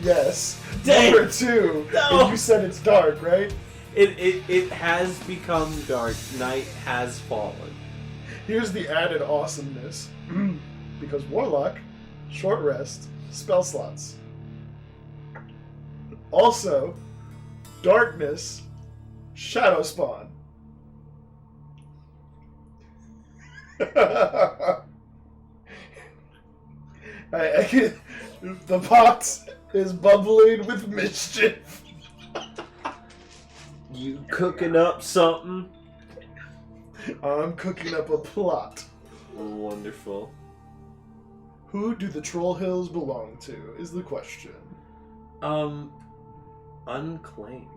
yes. Dang. Number two, No. and you said it's dark, right? It has become dark. Night has fallen. Here's the added awesomeness. Because Warlock, short rest, spell slots. Also, darkness, shadow spawn. The pot is bubbling with mischief. You cooking up something? I'm cooking up a plot. Wonderful. Who do the Troll Hills belong to, is the question. Unclaimed.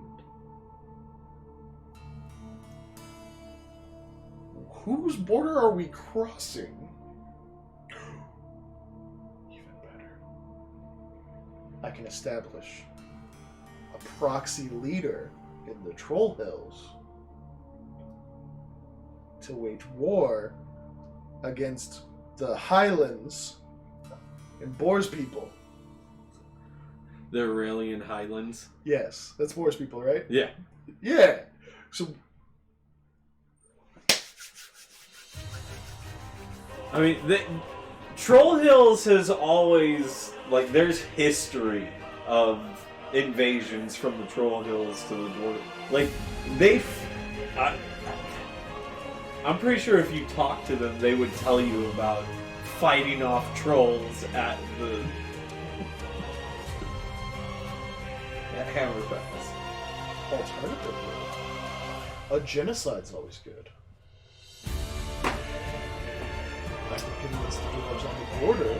Whose border are we crossing? Even better. I can establish a proxy leader in the Troll Hills to wage war against the Highlands and Boar's people. The Aurelian Highlands. Yes, that's Boar's people, right? Yeah. Yeah. So I mean, Troll Hills has always, like, there's history of invasions from the Troll Hills to the border. Like, I'm pretty sure if you talk to them, they would tell you about fighting off trolls at Hammerfest. alternatively, a genocide's always good. I can convince the dwarves on the border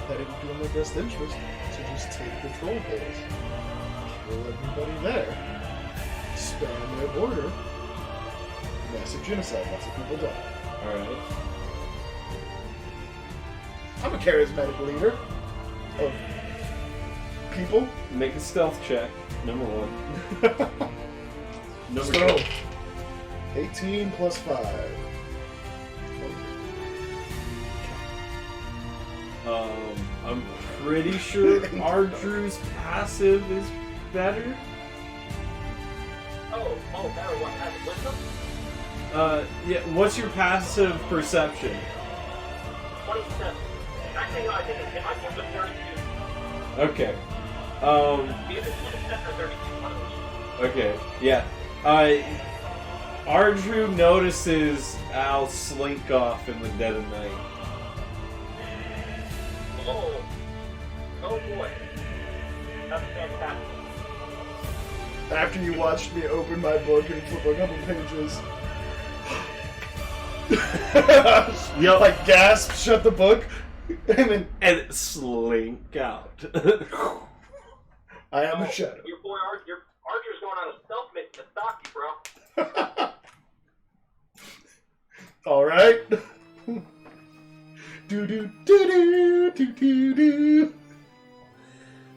that it would be in their best interest to just take the Troll Hills, kill everybody there, span their border, massive genocide, lots of people die. Alright. I'm a charismatic leader of people. Make a stealth check, number one. Number So, two. 18 plus 5. I'm pretty sure Ardrew's passive is better. Oh, better one has wisdom? Yeah, what's your passive perception? 27. Actually, no, I think it might be the 32. Okay. Either 27 or 32, one of those. Okay, yeah. Ardrew notices Al slink off in the dead of night. Oh. Oh boy. That's fantastic. After you watched me open my book and flip a couple pages, Yep. like gasp, shut the book, and then slink out. I am a shadow. Your boy Archer's going on a stealth mission to stalk you, bro. All right. Do do do do do do do.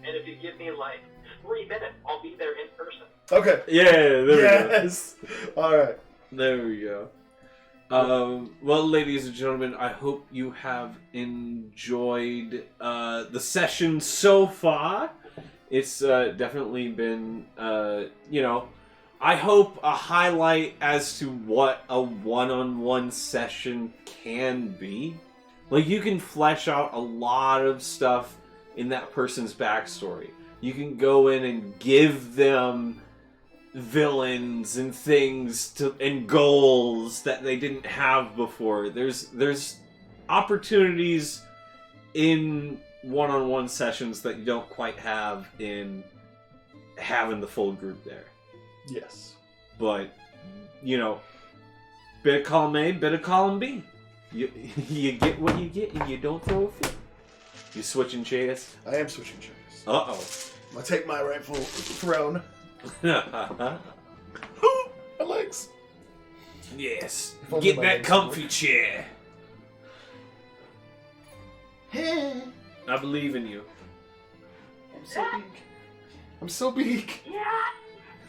And if you give me like 3 minutes, I'll be there in person. Okay. Yeah, there we go. Yes. All right. There we go. Well, ladies and gentlemen, I hope you have enjoyed the session so far. It's definitely been, I hope a highlight as to what a one-on-one session can be. Like, you can flesh out a lot of stuff in that person's backstory. You can go in and give them villains and things and goals that they didn't have before. There's opportunities in one-on-one sessions that you don't quite have in having the full group there. Yes. But, bit of column A, bit of column B. You get what you get and you don't throw a fit. You switching chairs? I am switching chairs. Uh-oh. I'm gonna take my rightful throne. My legs. Yes. If only Get my that legs comfy work. chair. Hey. I believe in you. I'm so big. I'm so big. Yeah.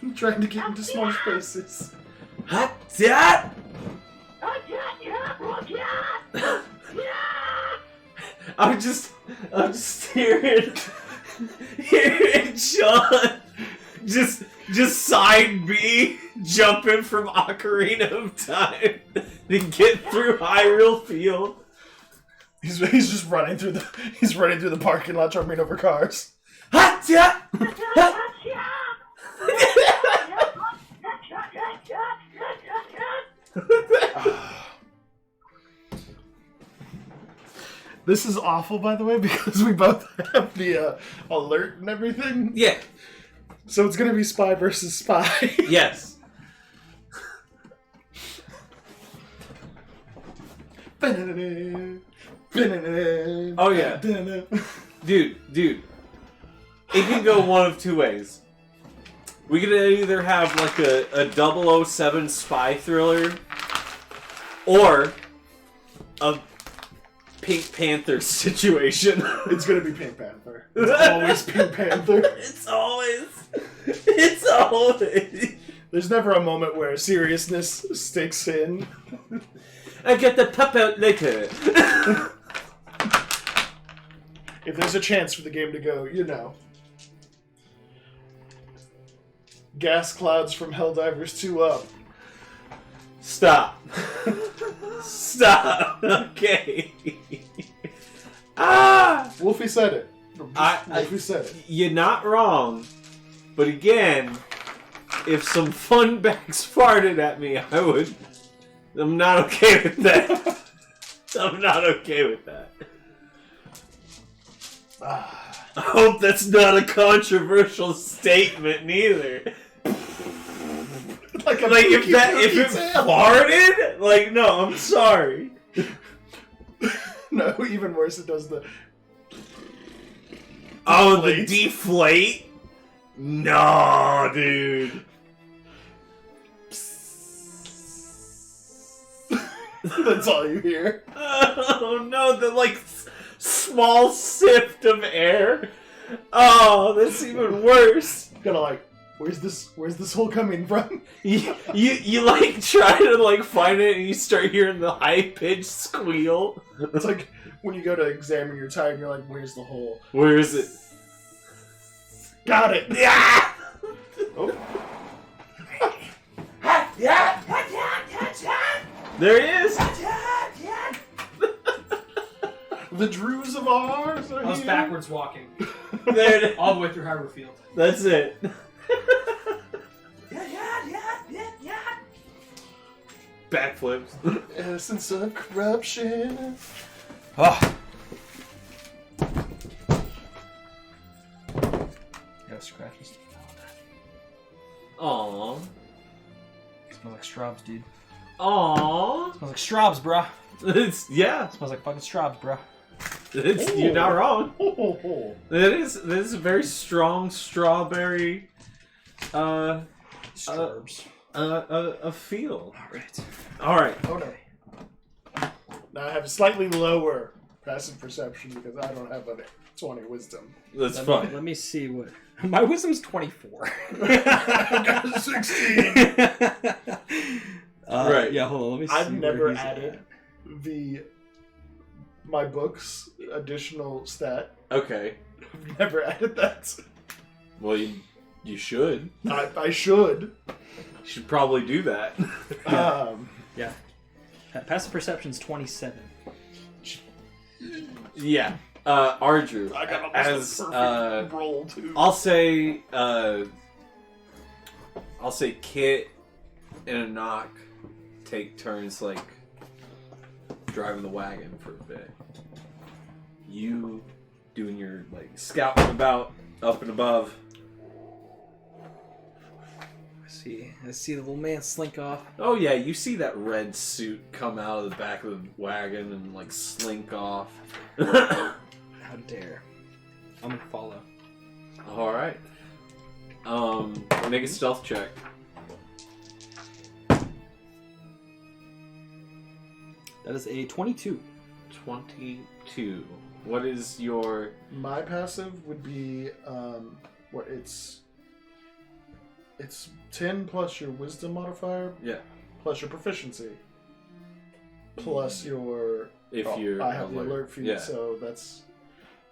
I'm trying to get into small spaces. Hot dad! I'm just hearing Sean just side B jumping from Ocarina of Time to get through Hyrule Field. He's just running through the parking lot, jumping over cars. Hot dad! This is awful, by the way, because we both have the alert and everything. Yeah. So it's gonna be spy versus spy. Yes. Oh yeah. Dude. It can go one of two ways. We could either have like a 007 spy thriller or a Pink Panther situation. It's gonna be Pink Panther. It's always Pink Panther. It's always. There's never a moment where seriousness sticks in. I get the pop out later. If there's a chance for the game to go, gas clouds from Helldivers 2 up. Stop. Stop. Okay. Wolfie said it. Wolfie said it. You're not wrong. But again, if some fun bags farted at me, I'm not okay with that. I'm not okay with that. I hope that's not a controversial statement neither. Like if it farted, no, I'm sorry. No, even worse, it does the. Oh, the deflate? No, dude. That's all you hear. Oh no, the small sift of air. Oh, that's even worse. Gotta where's this hole coming from? You try to find it and you start hearing the high pitched squeal. It's like when you go to examine your tire and you're like, where's the hole? Where is it? Got it! Yeah! Oh. There he is! The Drews of ours are I was here. backwards walking There it is. all the way through Hyrule Field. That's it. Backflips. Essence of corruption. Oh. got scratches. Aww. Smells like straws, dude. Aww. Smells like straws, bruh. Yeah. Smells like fucking straws, bruh. You're not wrong. Oh. That is a very strong strawberry Straws. a feel. Alright. Alright. Okay. Now I have a slightly lower passive perception because I don't have a 20 wisdom. That's fine. Let me see what... My wisdom's 24. I got a 16. Right. Yeah, hold on. Let me see. I've where never he's added my book's additional stat. Okay. I've never added that. Well, you should. I should. You should probably do that. Yeah. Passive perception's 27. Yeah. Ardru, I got as almost a perfect roll too. I'll say Kit and Enoch take turns like driving the wagon for a bit. You doing your like scouting about up and above. I see the little man slink off. Oh yeah, you see that red suit come out of the back of the wagon and like slink off. How dare. I'm gonna follow. All right. Make a stealth check. That is a 22. 22. What is your... My passive would be what it's 10 plus your wisdom modifier Yeah. plus your proficiency plus your If you're I have the alert feat, yeah. so that's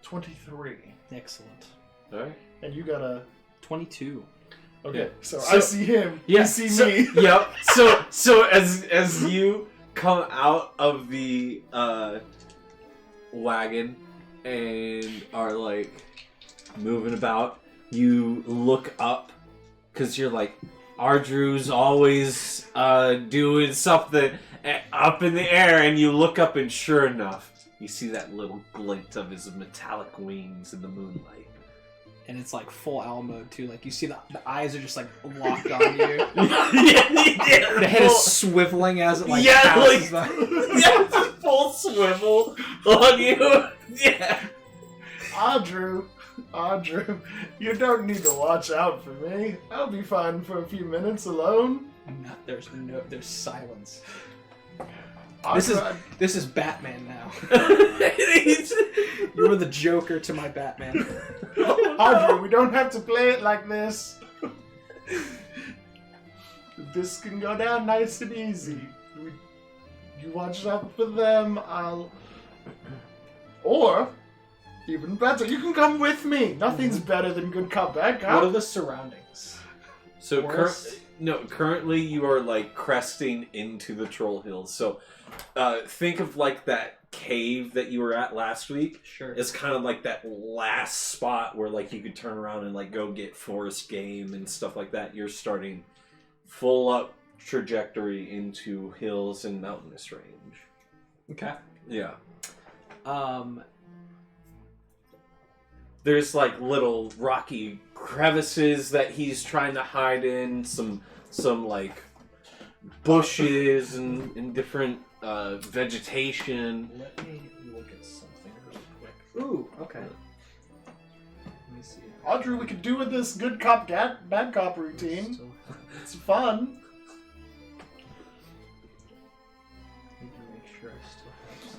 23. Excellent. All right. And you got a 22. okay. Yeah. So So- I see him. Yeah. You see so, me. Yep. So as you come out of the wagon and are like moving about, you look up because you're like, Ardru's always doing something up in the air, and you look up and sure enough, you see that little glint of his metallic wings in the moonlight. And it's like full owl mode too. Like you see the eyes are just like locked on you. Yeah, The head is swiveling as it like yeah, passes like by. yeah, just full swivel on you. Yeah. Audrey, you don't need to watch out for me. I'll be fine for a few minutes alone. There's silence. Audrey, This is Batman now. You were the Joker to my Batman. Audrey, we don't have to play it like this. This can go down nice and easy. You watch out for them, Or, even better, you can come with me. Nothing's better than good cop, bad cop. What are the surroundings? So Forest? currently you are like cresting into the Troll Hills. So think of like that cave that you were at last week. Sure. It's kind of like that last spot where like you could turn around and like go get forest game and stuff like that. You're starting full up trajectory into hills and mountainous range. Okay. Yeah. There's like little rocky crevices that he's trying to hide in, some like bushes and different vegetation. Let me look at something really quick. Ooh, okay. Let me see. Audrey, we could do with this good cop, bad cop routine. Still It's fun. need to make sure I still have.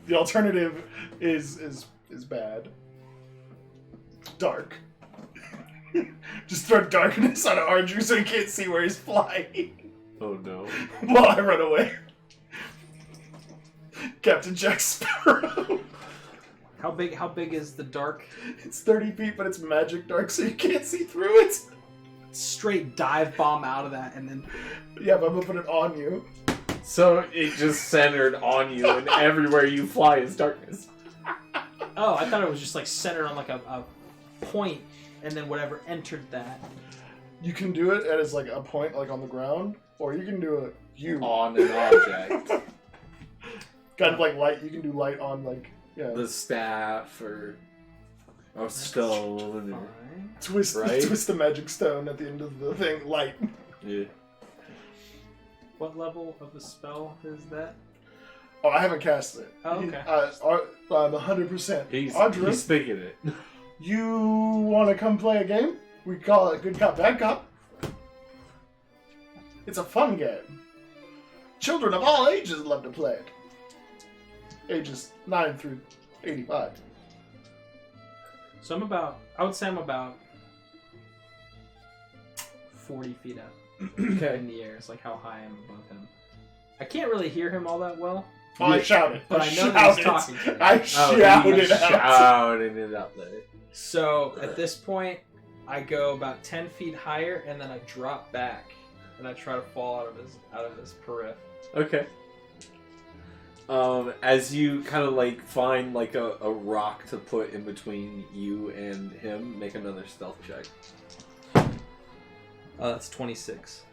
The alternative is bad. Dark. Just throw darkness on Audrey so he can't see where he's flying. Oh no. While I run away. Captain Jack Sparrow. How big is the dark? It's 30 feet, but it's magic dark, so you can't see through it. Straight dive bomb out of that, and then Yeah, but I'm gonna put it on you. So it just centered on you, and everywhere you fly is darkness. oh, I thought it was just like centered on like a point, and then whatever entered that. You can do it as like a point, like on the ground, or you can do On an object. kind of like light. You can do light on like The staff or Oh, stone. Fine. Twist Right? twist the magic stone at the end of the thing. Light. Yeah. What level of the spell is that? Oh, I haven't cast it. Oh, okay. I'm 100%. He's Audra, thinking it. you want to come play a game? We call it Good Cop, Bad Cop. It's a fun game. Children of all ages love to play it. Ages 9 through 85. So I would say I'm about 40 feet up in the air. It's like how high I'm above him. I can't really hear him all that well. Oh, I shouted. But I know that he's talking to me. I shouted he's out. shouting it out there. So at this point, I go about 10 feet higher, and then I drop back, and I try to fall out of his periph. Okay. As you kind of like find like a rock to put in between you and him, make another stealth check. That's 26.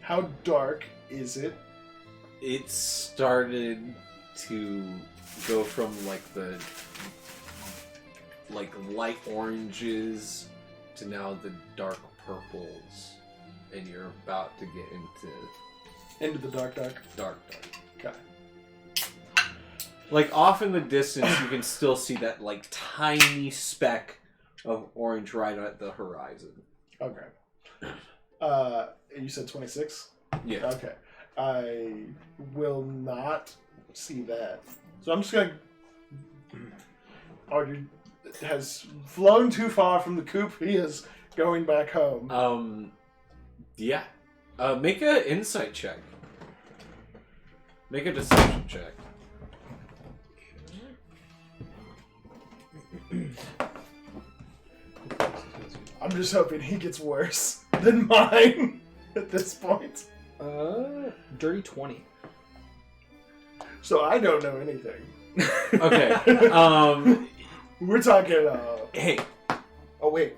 How dark is it? It started to go from like the light oranges to now the dark purples, and you're about to get into Into the dark. dark. Okay. Like off in the distance, you can still see that like tiny speck of orange right at the horizon. Okay. You said 26? Yeah. Okay. I will not see that. So I'm just going to... Audrey has flown too far from the coop. He is going back home. Yeah. Make an insight check. Make a deception check. I'm just hoping he gets worse than mine at this point. Dirty 20. So I don't know anything. Okay. We're talking, Hey. Oh, wait.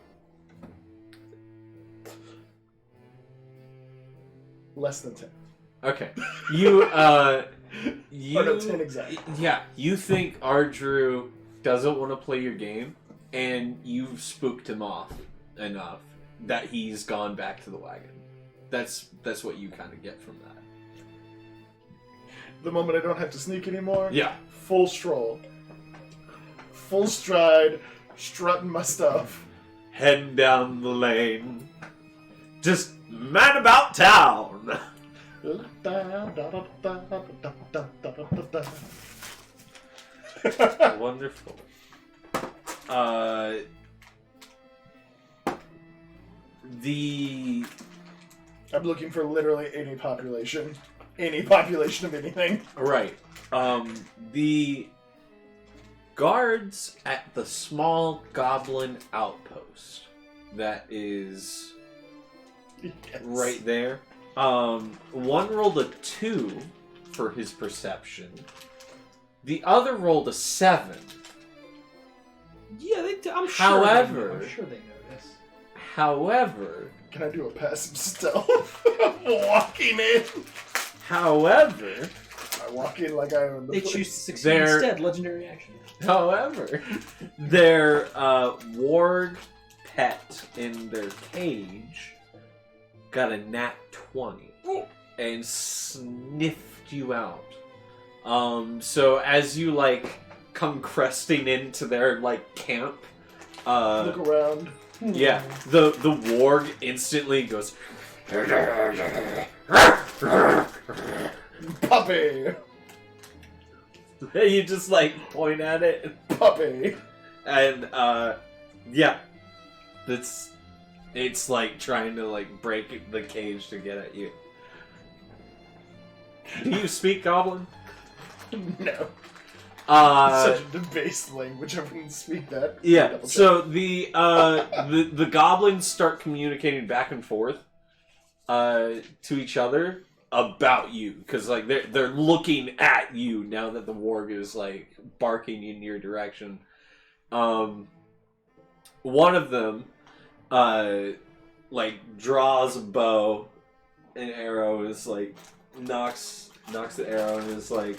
Less than 10. Okay. You, You... Or no, 10 exactly. Yeah, you think Ardrew doesn't want to play your game, and you've spooked him off enough that he's gone back to the wagon. That's what you kind of get from that. The moment I don't have to sneak anymore. Yeah. Full stroll. Full stride, strutting my stuff. Heading down the lane. Just man about town. Wonderful. I'm looking for literally any population. Any population of anything. Right. The guards at the small goblin outpost that is Yes. right there. One rolled a 2 for his perception. The other rolled a 7. Yeah, I'm sure. However- I'm sure they know this. However, Can I do a passive stealth? I'm walking in. however, I walk in like I own the They place. choose to succeed They're- instead. Legendary action. However, their warg pet in their cage got a nat 20 and sniffed you out. So as you like come cresting into their like camp, Look around. yeah, the warg instantly goes. Puppy. You just like point at it. Puppy. And yeah, it's like trying to like break the cage to get at you. Do you speak Goblin? No. Uh, Such a debased language. I wouldn't speak that. yeah. Double check. So the goblins start communicating back and forth to each other about you, because like they're looking at you now that the warg is like barking in your direction. One of them like draws a bow, an arrow is like knocks the arrow and is like,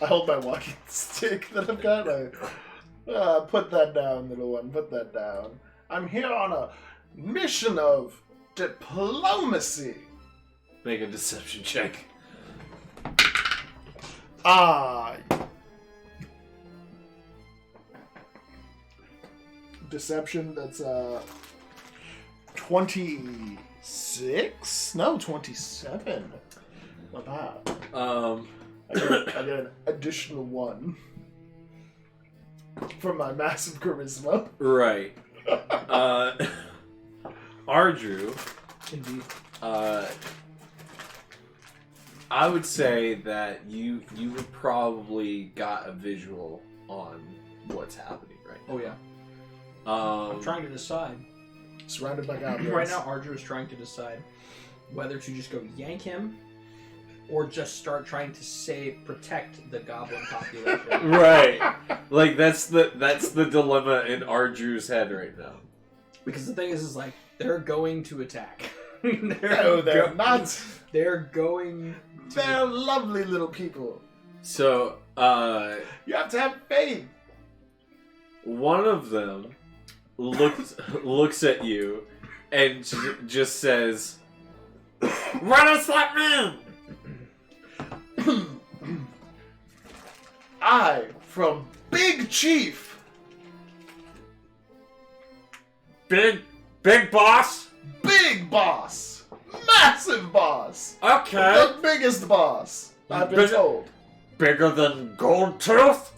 I hold my walking stick that I've got. Put that down, little one. Put that down. I'm here on a mission of diplomacy. Make a deception check. Ah. Deception, that's 26? No, 27. Not bad. I get an additional 1 from my massive charisma. Right. Ardrew, Indeed. I would say that you would probably got a visual on what's happening right now. Oh yeah. I'm I'm trying to decide. Surrounded by goblins. Right now, Ardrew is trying to decide whether to just go yank him or just start trying to protect the goblin population. Right. Like that's the dilemma in Ardrew's head right now. Because the thing is like they're going to attack. No, they're not. They're going. They're lovely little people. So, You have to have faith. one of them looks at you and just says, "Run us that man!" I, from Big Chief, Big boss. Big Boss, Massive Boss, Okay. the biggest boss, I've been told. Bigger than Goldtooth?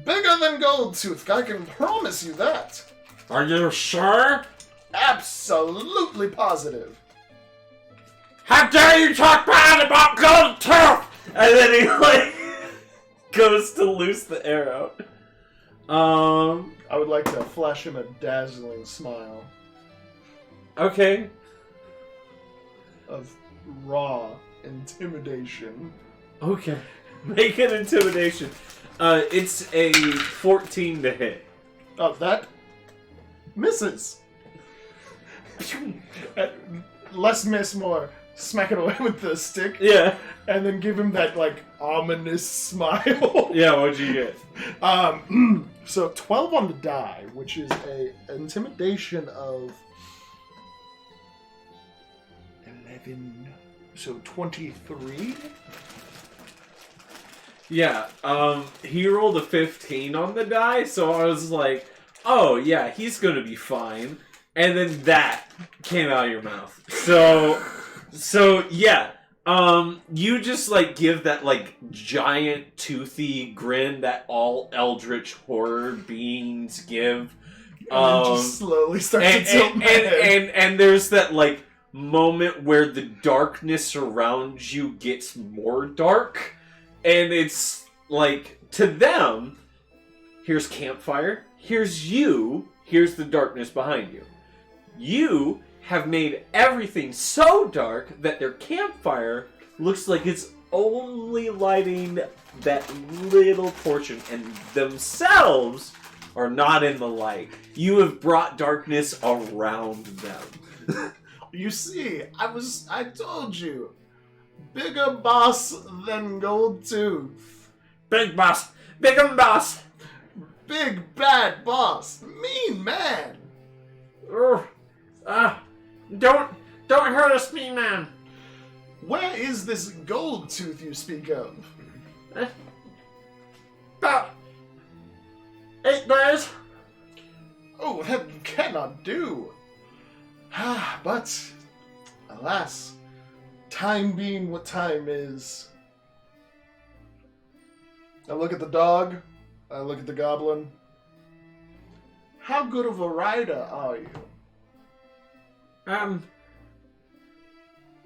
Bigger than Goldtooth, I can promise you that. Are you sure? Absolutely positive. How dare you talk bad about Goldtooth? And then he goes to loose the arrow. I would like to flash him a dazzling smile Okay. of raw intimidation. Okay. Make an intimidation. It's a 14 to hit. Oh, that misses. Less miss, more smack it away with the stick, Yeah. and then give him that ominous smile. Yeah, what'd you get? So 12 on the die, which is a intimidation of 11. So 23. Yeah, he rolled a 15 on the die, so I was like, oh, yeah, he's gonna be fine. And then that came out of your mouth. So yeah, you just, give that, giant, toothy grin that all eldritch horror beings give. And then just slowly start to tilt my head. And there's that, moment where the darkness around you gets more dark. And it's to them, here's campfire, here's you, here's the darkness behind you. You have made everything so dark that their campfire looks like it's only lighting that little portion, and themselves are not in the light. You have brought darkness around them. You see, I told you. Bigger boss than Goldtooth. Big boss! Big boss! Big bad boss. Mean man. Don't hurt us, mean man. Where is this Goldtooth you speak of? About 8 days. Oh, that cannot do. But, alas, time being what time is. I look at the dog. I look at the goblin. How good of a rider are you?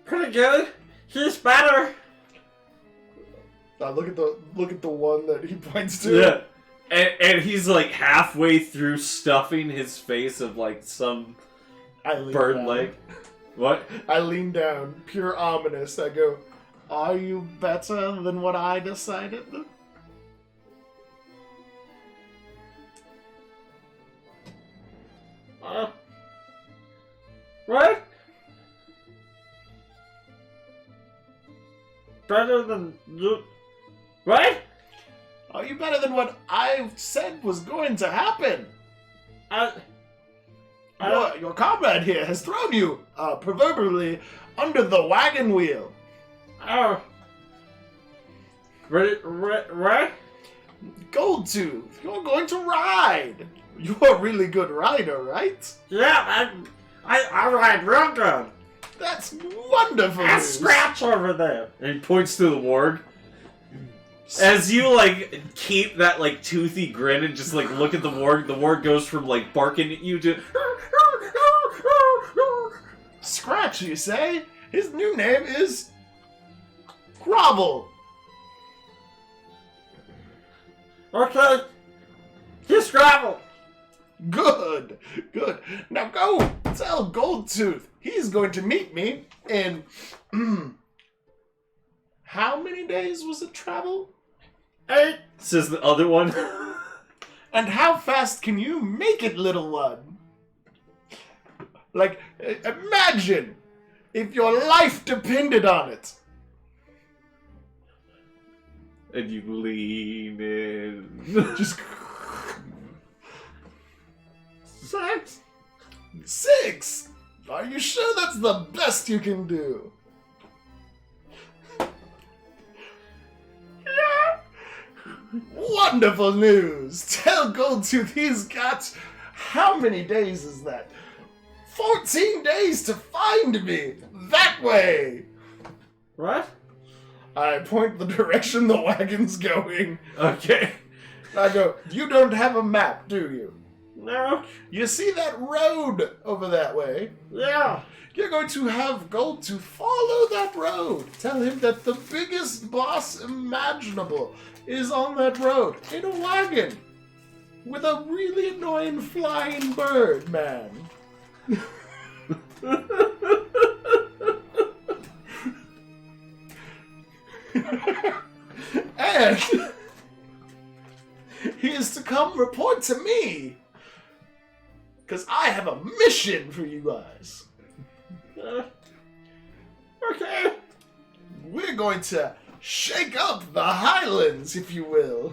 Pretty good. He's better. I look at the one that he points to. Yeah. And he's halfway through stuffing his face of some I lean bird down. leg. What? I lean down, pure ominous. I go, "Are you better than what I decided?" What? Better than you? What? Are you better than what I said was going to happen. Your comrade here has thrown you, proverbially, under the wagon wheel. Oh. Right? Goldtooth, you're going to ride. You're a really good rider, right? Yeah, I ride real good. That's wonderful. That news. scratch over there. And he points to the warg. As you, like, keep that, like, toothy grin and just, like, look at the warg goes from, like, barking at you to... Scratch, you say? His new name is... Grovel. Okay. Just gravel. Good. Now go tell Goldtooth he's going to meet me in... how many days was it travel? 8, says the other one. And how fast can you make it, little one? Like, imagine if your life depended on it. And you lean in. Just 6. 6. Are you sure that's the best you can do? Yeah. Wonderful news! Tell Goldtooth he's got... How many days is that? 14 days to find me! That way! What? I point the direction the wagon's going. Okay. I go, you don't have a map, do you? No. You see that road over that way? Yeah. You're going to have Goldtooth follow that road. Tell him that the biggest boss imaginable is on that road in a wagon with a really annoying flying bird, man. And he is to come report to me. Because I have a mission for you guys. Okay. We're going to shake up the Highlands, if you will.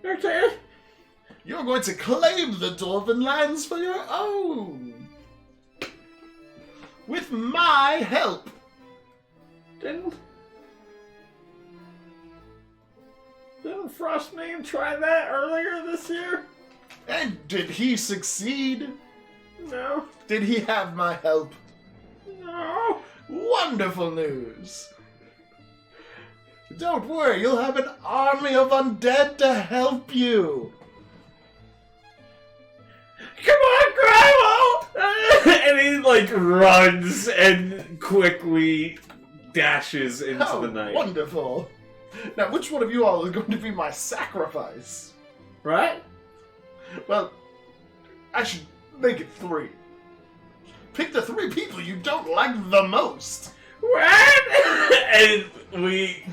Okay. You're going to claim the Dwarven lands for your own. With my help. Didn't Frostmane try that earlier this year? And did he succeed? No. Did he have my help? No. Wonderful news. Don't worry, you'll have an army of undead to help you. Come on, Grimo! And he, like, runs and quickly dashes into How the night. wonderful. Now, which one of you all is going to be my sacrifice? Right? Well, I should make it 3. Pick the 3 people you don't like the most. What? And we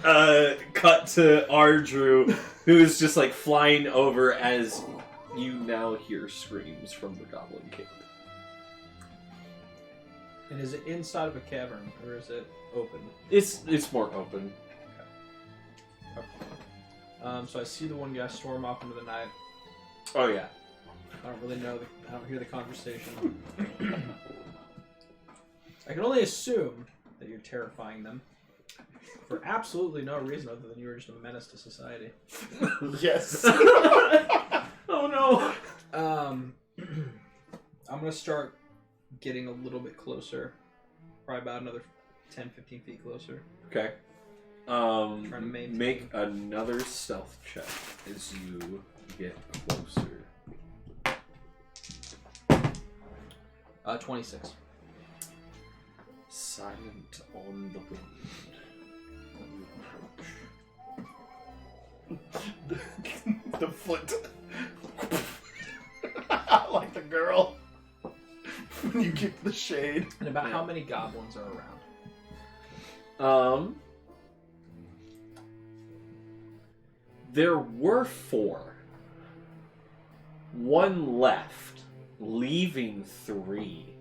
cut to Ardrew, who is just like flying over as you now hear screams from the Goblin Camp. And is it inside of a cavern or is it open? It's more open. So I see the one guy storm off into the night. Oh yeah. I don't really know. I don't hear the conversation. I can only assume that you're terrifying them for absolutely no reason other than you were just a menace to society. Yes. Oh no. I'm gonna start getting a little bit closer, probably about another 10, 15 feet closer. Okay. Trying to maintain. Make another stealth check as you get closer. 26. Silent on the wind. The foot. Like the girl. When you kick the shade. And about how many goblins are around? There were 4. 1 left, leaving 3.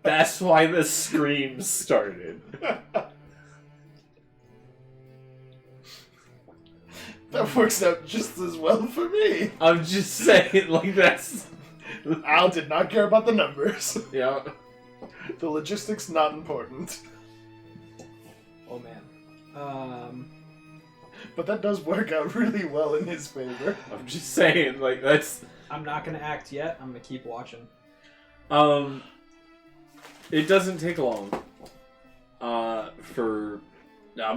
That's why the screams started. That works out just as well for me. I'm just saying, like, that's... Al did not care about the numbers. Yeah. The logistics, not important. Oh man. But that does work out really well in his favor. I'm just saying, like, that's... I'm not gonna act yet. I'm gonna keep watching. It doesn't take long. I'm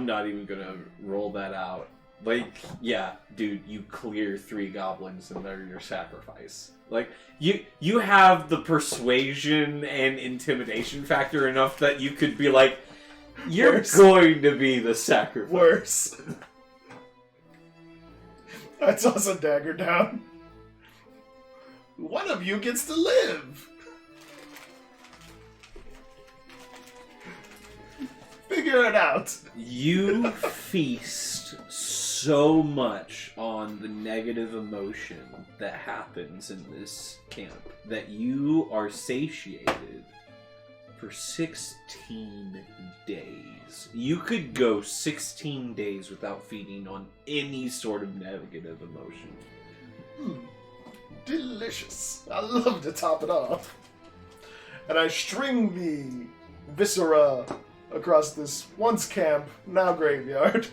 not even gonna roll that out. Like, yeah, dude, you clear 3 goblins and they're your sacrifice. Like, you have the persuasion and intimidation factor enough that you could be like, you're going to be the sacrifice. Worse. I toss a dagger down. One of you gets to live. Figure it out. You feast so much on the negative emotion that happens in this camp that you are satiated for 16 days. You could go 16 days without feeding on any sort of negative emotion. Delicious. I love to top it off. And I string the viscera across this once camp, now graveyard.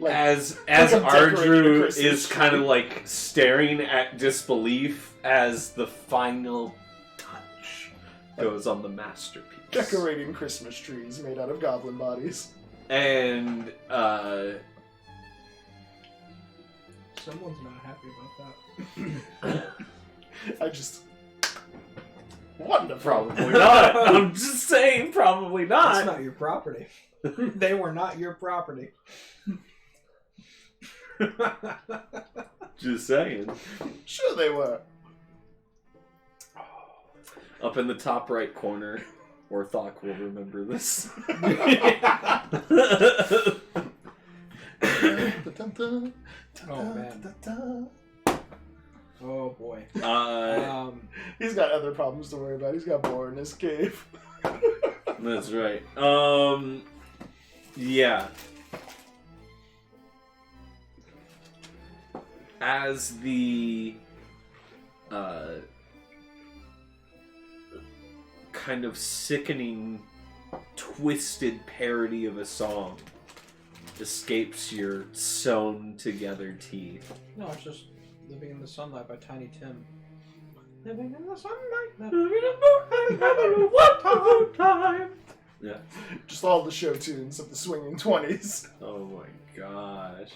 As I'm decorating a Ardru Christmas is tree. kind of like staring at disbelief as the final touch goes on the masterpiece. Decorating Christmas trees made out of goblin bodies. And Someone's not happy about that. I just... Wonderful. probably not. I'm just saying, probably That's not. not your property. They were not your property. Just saying. Sure they were. Up in the top right corner, Orthok will remember this. Oh, man. Oh boy. He's got other problems to worry about. He's got boar in his cave. That's right. Yeah. As the kind of sickening, twisted parody of a song escapes your sewn together teeth. No, it's just Living in the Sunlight by Tiny Tim. Living in the sunlight. What time? Yeah. Just all the show tunes of the swinging 20s. Oh my gosh.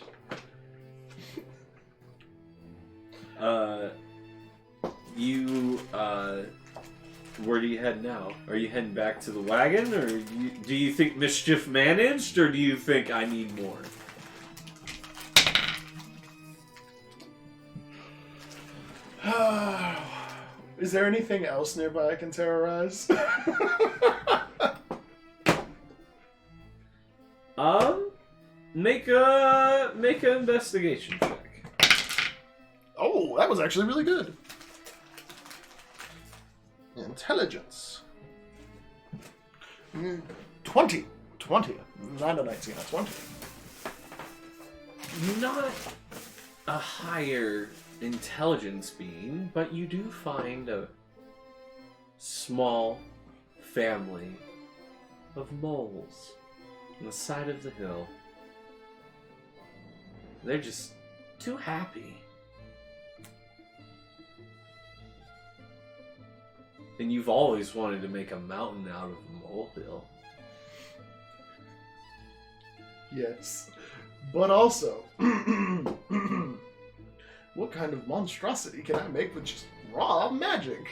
Where do you head now? Are you heading back to the wagon, or do you think mischief managed, or do you think I need more? Is there anything else nearby I can terrorize? Make a investigation check. Oh, that was actually really good. Intelligence. 20. 20. Not a 19, a 20. Not a higher intelligence being, but you do find a small family of moles on the side of the hill. They're just too happy. And you've always wanted to make a mountain out of a molehill. Yes. But also, what kind of monstrosity can I make with just raw magic?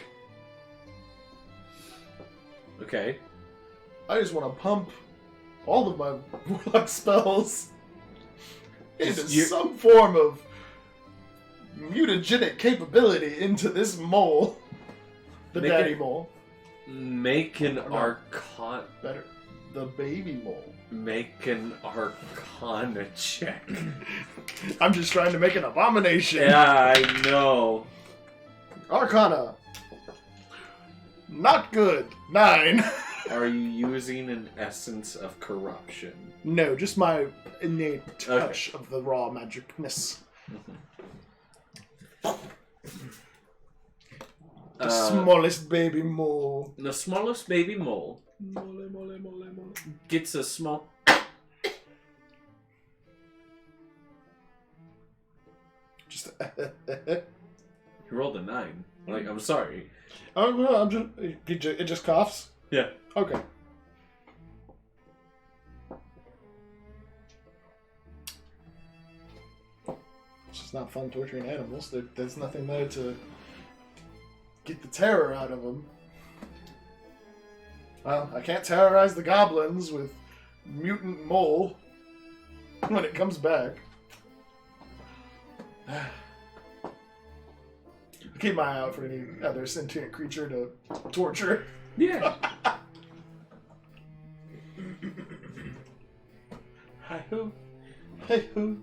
Okay. I just want to pump all of my warlock spells into some form of mutagenic capability into this mole. The Make daddy it- mole. Make an Or no. arcana. Better. The baby mole. Make an arcana check. I'm just trying to make an abomination. Yeah, I know. Arcana. Not good. 9. Are you using an essence of corruption? No, just my innate touch of the raw magicness. The smallest baby mole. The smallest baby mole Mole. gets a small. Just. You rolled a 9. Like, I'm sorry. Oh no, I'm just. It just coughs. Yeah. Okay. It's just not fun torturing animals. There's nothing there to get the terror out of them. Well, I can't terrorize the goblins with mutant mole when it comes back. Keep my eye out for any other sentient creature to torture. Yeah. Hi-ho. Hey-ho.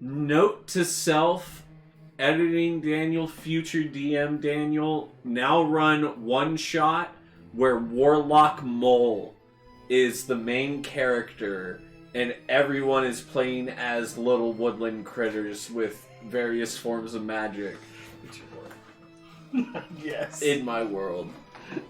Note to self, editing Daniel, future DM Daniel, now run one shot where Warlock Mole is the main character and everyone is playing as little woodland critters with various forms of magic. Yes. In my world.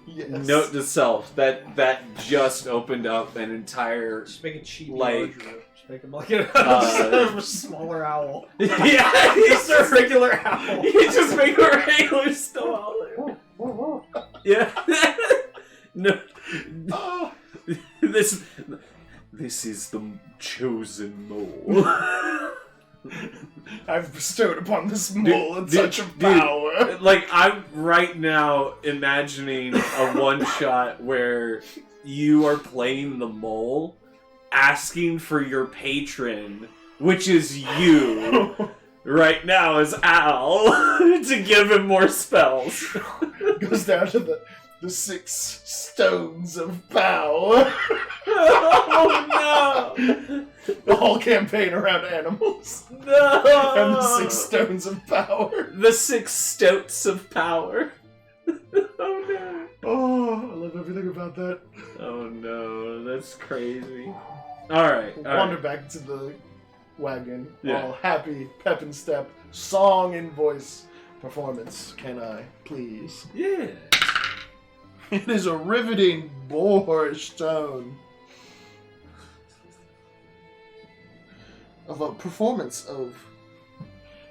Yes. Note to self, that just opened up an entire... Just make it cheap. Like, Just make him like a smaller owl. yeah, Just a regular owl. You just make a regular snow owl. Yeah. No. Oh. This is the chosen mole. I've bestowed upon this mole a Dude, touch of dude, power. Like, I'm right now imagining a one-shot where you are playing the mole, asking for your patron, which is you, right now as Al, to give him more spells. Goes down to the 6 stones of power. Oh no! The whole campaign around animals. No! And the 6 stones of power. The 6 stoats of power. Oh no. Oh, I love everything about that. Oh no, that's crazy. Alright, Wander back to the wagon. Yeah. All happy, pep and step, song and voice performance. Can I, please? Yeah. It is a riveting boorish tone of a performance of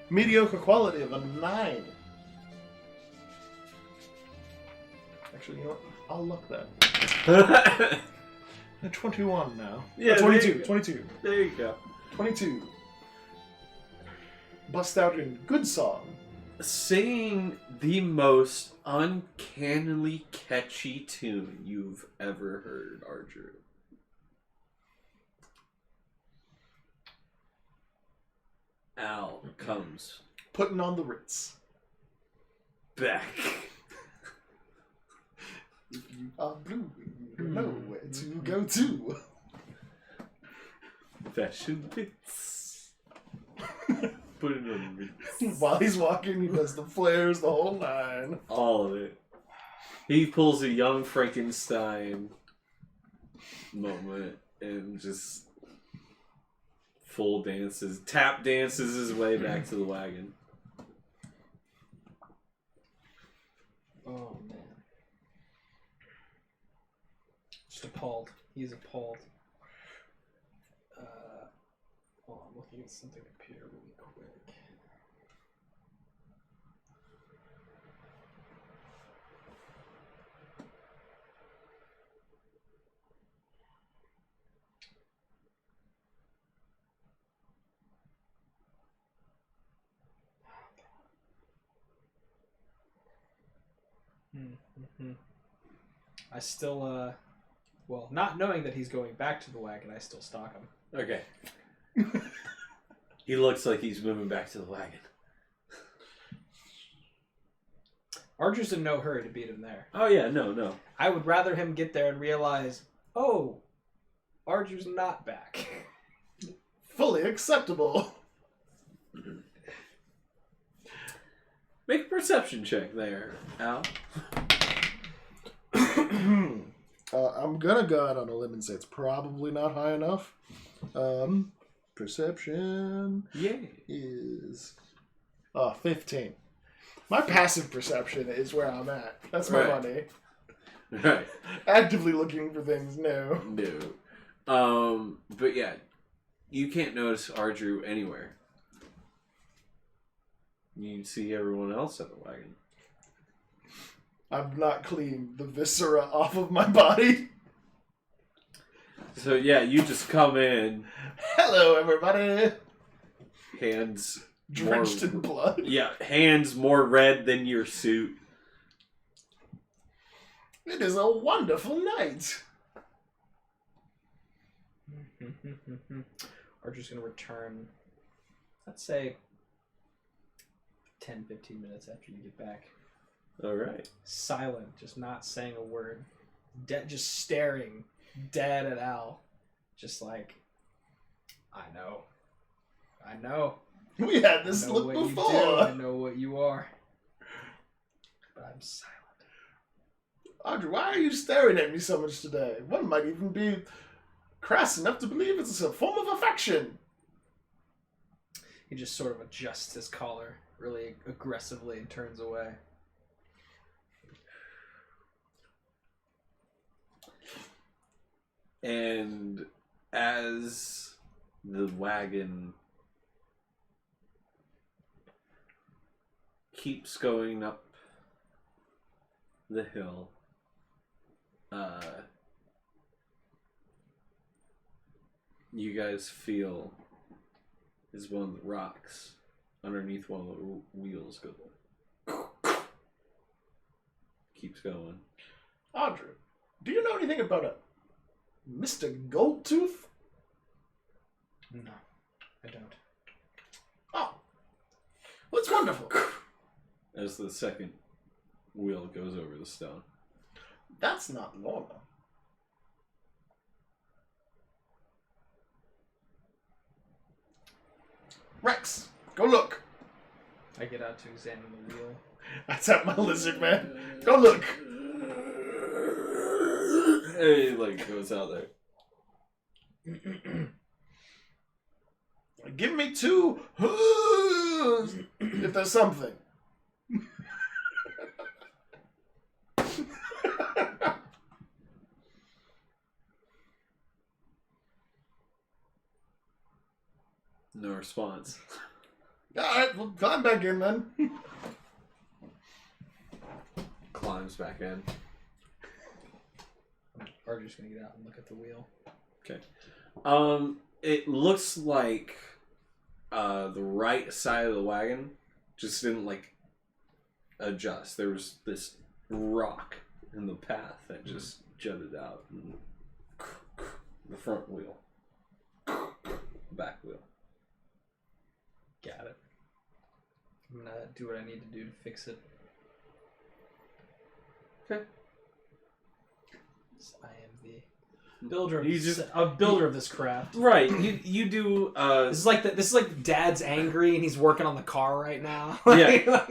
mediocre quality of a 9. Actually, you know what? I'll look that. A 21 now. Yeah, 22. there 22. There you go. 22. Bust out in good song. Singing the most uncannily catchy tune you've ever heard, Archer. Al comes Putting on the Ritz. back. If you are blue, you don't know where to go to. Fashion bits. Put it on me. While he's walking, he does the flares, the whole line. All of it. He pulls a young Frankenstein moment and just full dances, tap dances his way back to the wagon. Oh man. Just appalled. He's appalled. Hold on, I'm looking at something up here really quick. I still, well, not knowing that he's going back to the wagon, I still stalk him. Okay. He looks like he's moving back to the wagon. Archer's in no hurry to beat him there. Oh yeah, no. I would rather him get there and realize, oh, Archer's not back. Fully acceptable. Make a perception check there, Al. I'm gonna go out on a limb and say it's probably not high enough. Perception is 15. My passive perception is where I'm at. That's my money. Right. Actively looking for things, no. No. But yeah, you can't notice Ardrew anywhere. You see everyone else at the wagon. I've not cleaned the viscera off of my body. So yeah, you just come in. Hello, everybody. Hands Drenched in blood. Yeah, hands more red than your suit. It is a wonderful night. Archer's going to return, let's say, 10-15 minutes after you get back. All right. Silent, just not saying a word. Just staring dead at Al. Just like, I know. We had this I know look what before. You do. I know what you are. But I'm silent. Audrey, why are you staring at me so much today? One might even be crass enough to believe it's a form of affection. He just sort of adjusts his collar really aggressively and turns away. And as the wagon keeps going up the hill, you guys feel as one of the rocks underneath one of the wheels go. Keeps going. Audrey, do you know anything about a Mr. Goldtooth? No, I don't. Oh, well, it's wonderful. As the second wheel goes over the stone. That's not Lorna. Rex, go look. I get out to examine the wheel. That's at my lizard man. Go look. He goes out there. Give me 2 hooves if there's something. No response. Alright, we'll climb back in then. Climbs back in. Archer's gonna get out and look at the wheel. Okay. It looks like the right side of the wagon just didn't adjust. There was this rock in the path that just jutted out. And the front wheel. Back wheel. Got it. I'm gonna do what I need to do to fix it. Okay. I am the builder of You this, just- a builder of this craft. Right. You do. This is like Dad's angry and he's working on the car right now. Yeah.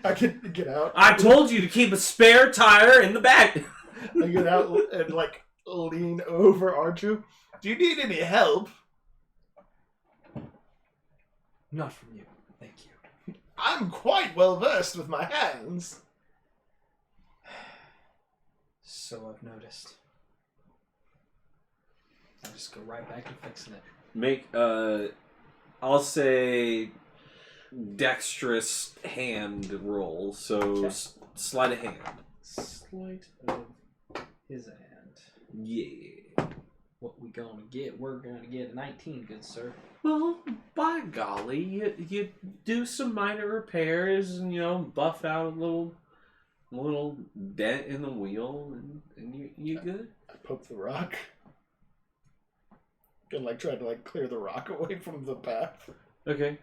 I can get out. I told you to keep a spare tire in the back. I get out and lean over Archu. Do you need any help? Not from you, thank you. I'm quite well versed with my hands. So I've noticed. I'll just go right back to fixing it. Make I'll say dexterous hand roll. So Okay. sleight of hand. Sleight of his hand. Yeah. What we gonna get? We're gonna get a 19, good sir. Well, by golly, you do some minor repairs and buff out a little dent in the wheel and you good. I poke the rock. And try to clear the rock away from the path. Okay.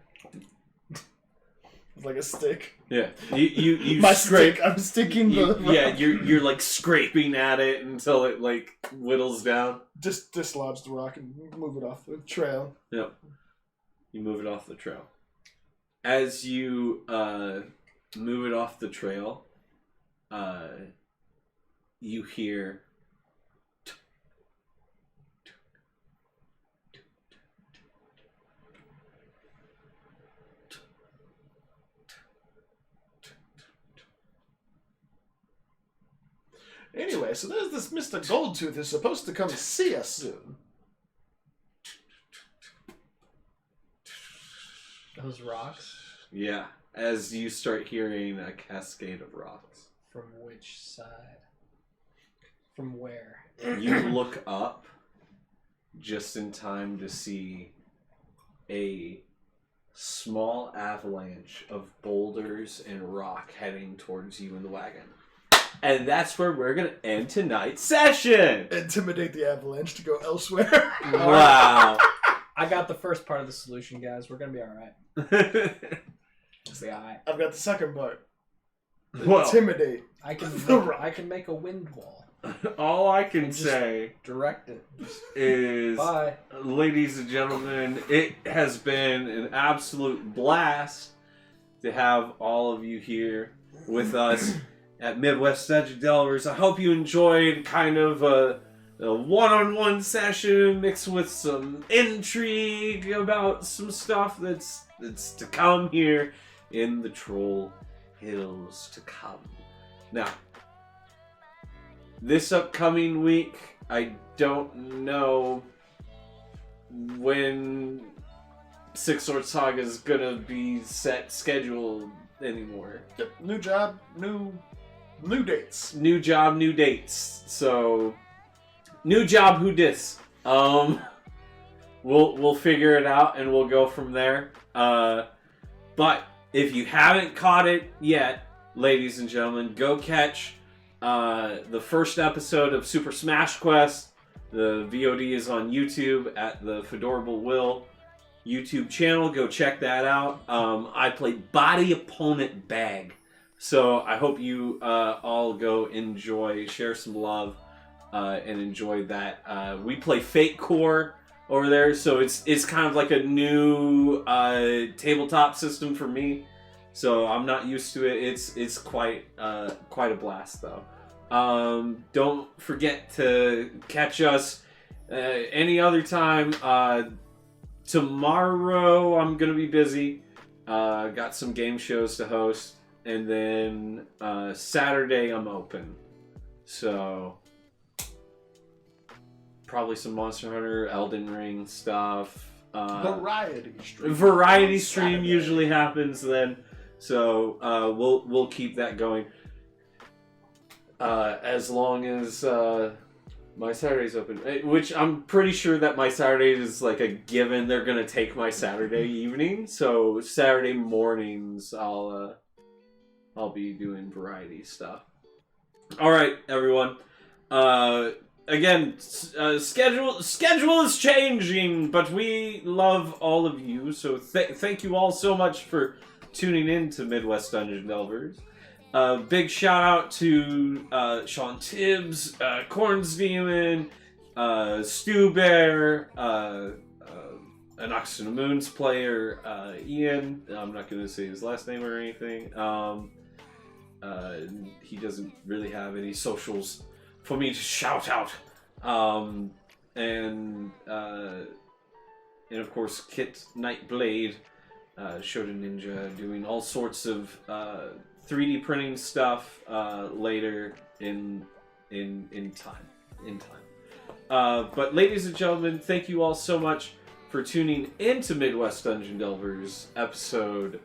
With a stick. Yeah. You My scrape. stick. I'm sticking the rock. Yeah, you're scraping at it until it whittles down. Just dislodge the rock and move it off the trail. Yep. You move it off the trail. As you move it off the trail, you hear Okay, so there's this Mr. Goldtooth who's supposed to come see us soon. Those rocks? Yeah, as you start hearing a cascade of rocks. From which side? From where? You look up just in time to see a small avalanche of boulders and rock heading towards you in the wagon. And that's where we're going to end tonight's session! Intimidate the avalanche to go elsewhere. Wow. I got the first part of the solution, guys. We're gonna be alright. Say alright. I've got the second part. Well, Intimidate. I can make a wind wall. all I can Just say direct it. is, Bye. ladies and gentlemen, it has been an absolute blast to have all of you here with us at Midwest Dungeon Delvers. I hope you enjoyed kind of a one-on-one session mixed with some intrigue about some stuff that's to come here in the Troll Hills to come. Now, this upcoming week, I don't know when Six Sword Saga is gonna be scheduled anymore. Yep, new job, new dates. New job, new dates. So, new job, who dis? We'll figure it out and we'll go from there. But if you haven't caught it yet, ladies and gentlemen, go catch the first episode of Super Smash Quest. The VOD is on YouTube at the Fedorable Will YouTube channel. Go check that out. I played Body Opponent Bag. So I hope you all go enjoy, share some love, and enjoy that. We play Fate Core over there, so it's kind of like a new tabletop system for me. So I'm not used to it. It's quite a blast though. Don't forget to catch us any other time. Tomorrow I'm gonna be busy. Got some game shows to host. And then Saturday I'm open. So probably some Monster Hunter, Elden Ring stuff. Variety stream usually happens then. So we'll keep that going. As long as my Saturday's open. Which I'm pretty sure that my Saturday is like a given. They're gonna take my Saturday evening. So Saturday mornings I'll be doing variety stuff. All right, everyone. Again, schedule is changing, but we love all of you. So thank you all so much for tuning in to Midwest Dungeon Delvers. Big shout out to Sean Tibbs, Corns Demon, Stu Bear, an Oxygen of Moons player, Ian. I'm not going to say his last name or anything. He doesn't really have any socials for me to shout out. And of course, Kit Nightblade, Shoda Ninja, doing all sorts of 3D printing stuff later in time. But ladies and gentlemen, thank you all so much for tuning into Midwest Dungeon Delvers episode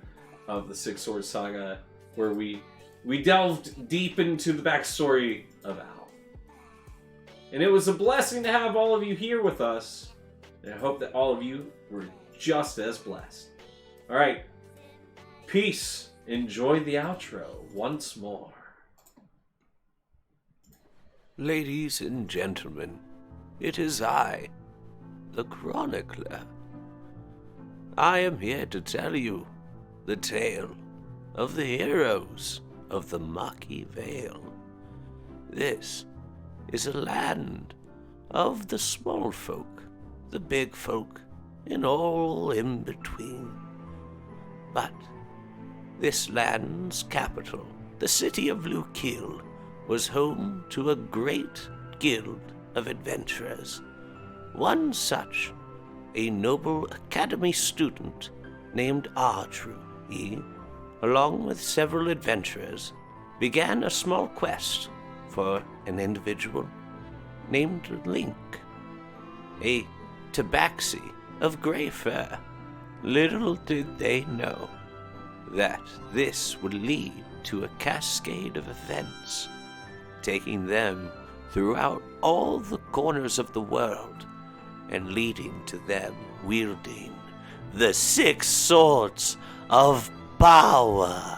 of the Six Sword Saga, where we delved deep into the backstory of Al. And it was a blessing to have all of you here with us, and I hope that all of you were just as blessed. Alright, peace. Enjoy the outro once more. Ladies and gentlemen, it is I, the Chronicler. I am here to tell you the tale of the heroes of the Maki Vale. This is a land of the small folk, the big folk, and all in between. But this land's capital, the city of Lukil, was home to a great guild of adventurers. One such, a noble academy student named Ardru, he, along with several adventurers, began a small quest for an individual named Link, a tabaxi of gray fur. Little did they know that this would lead to a cascade of events, taking them throughout all the corners of the world and leading to them wielding the 6 swords of power.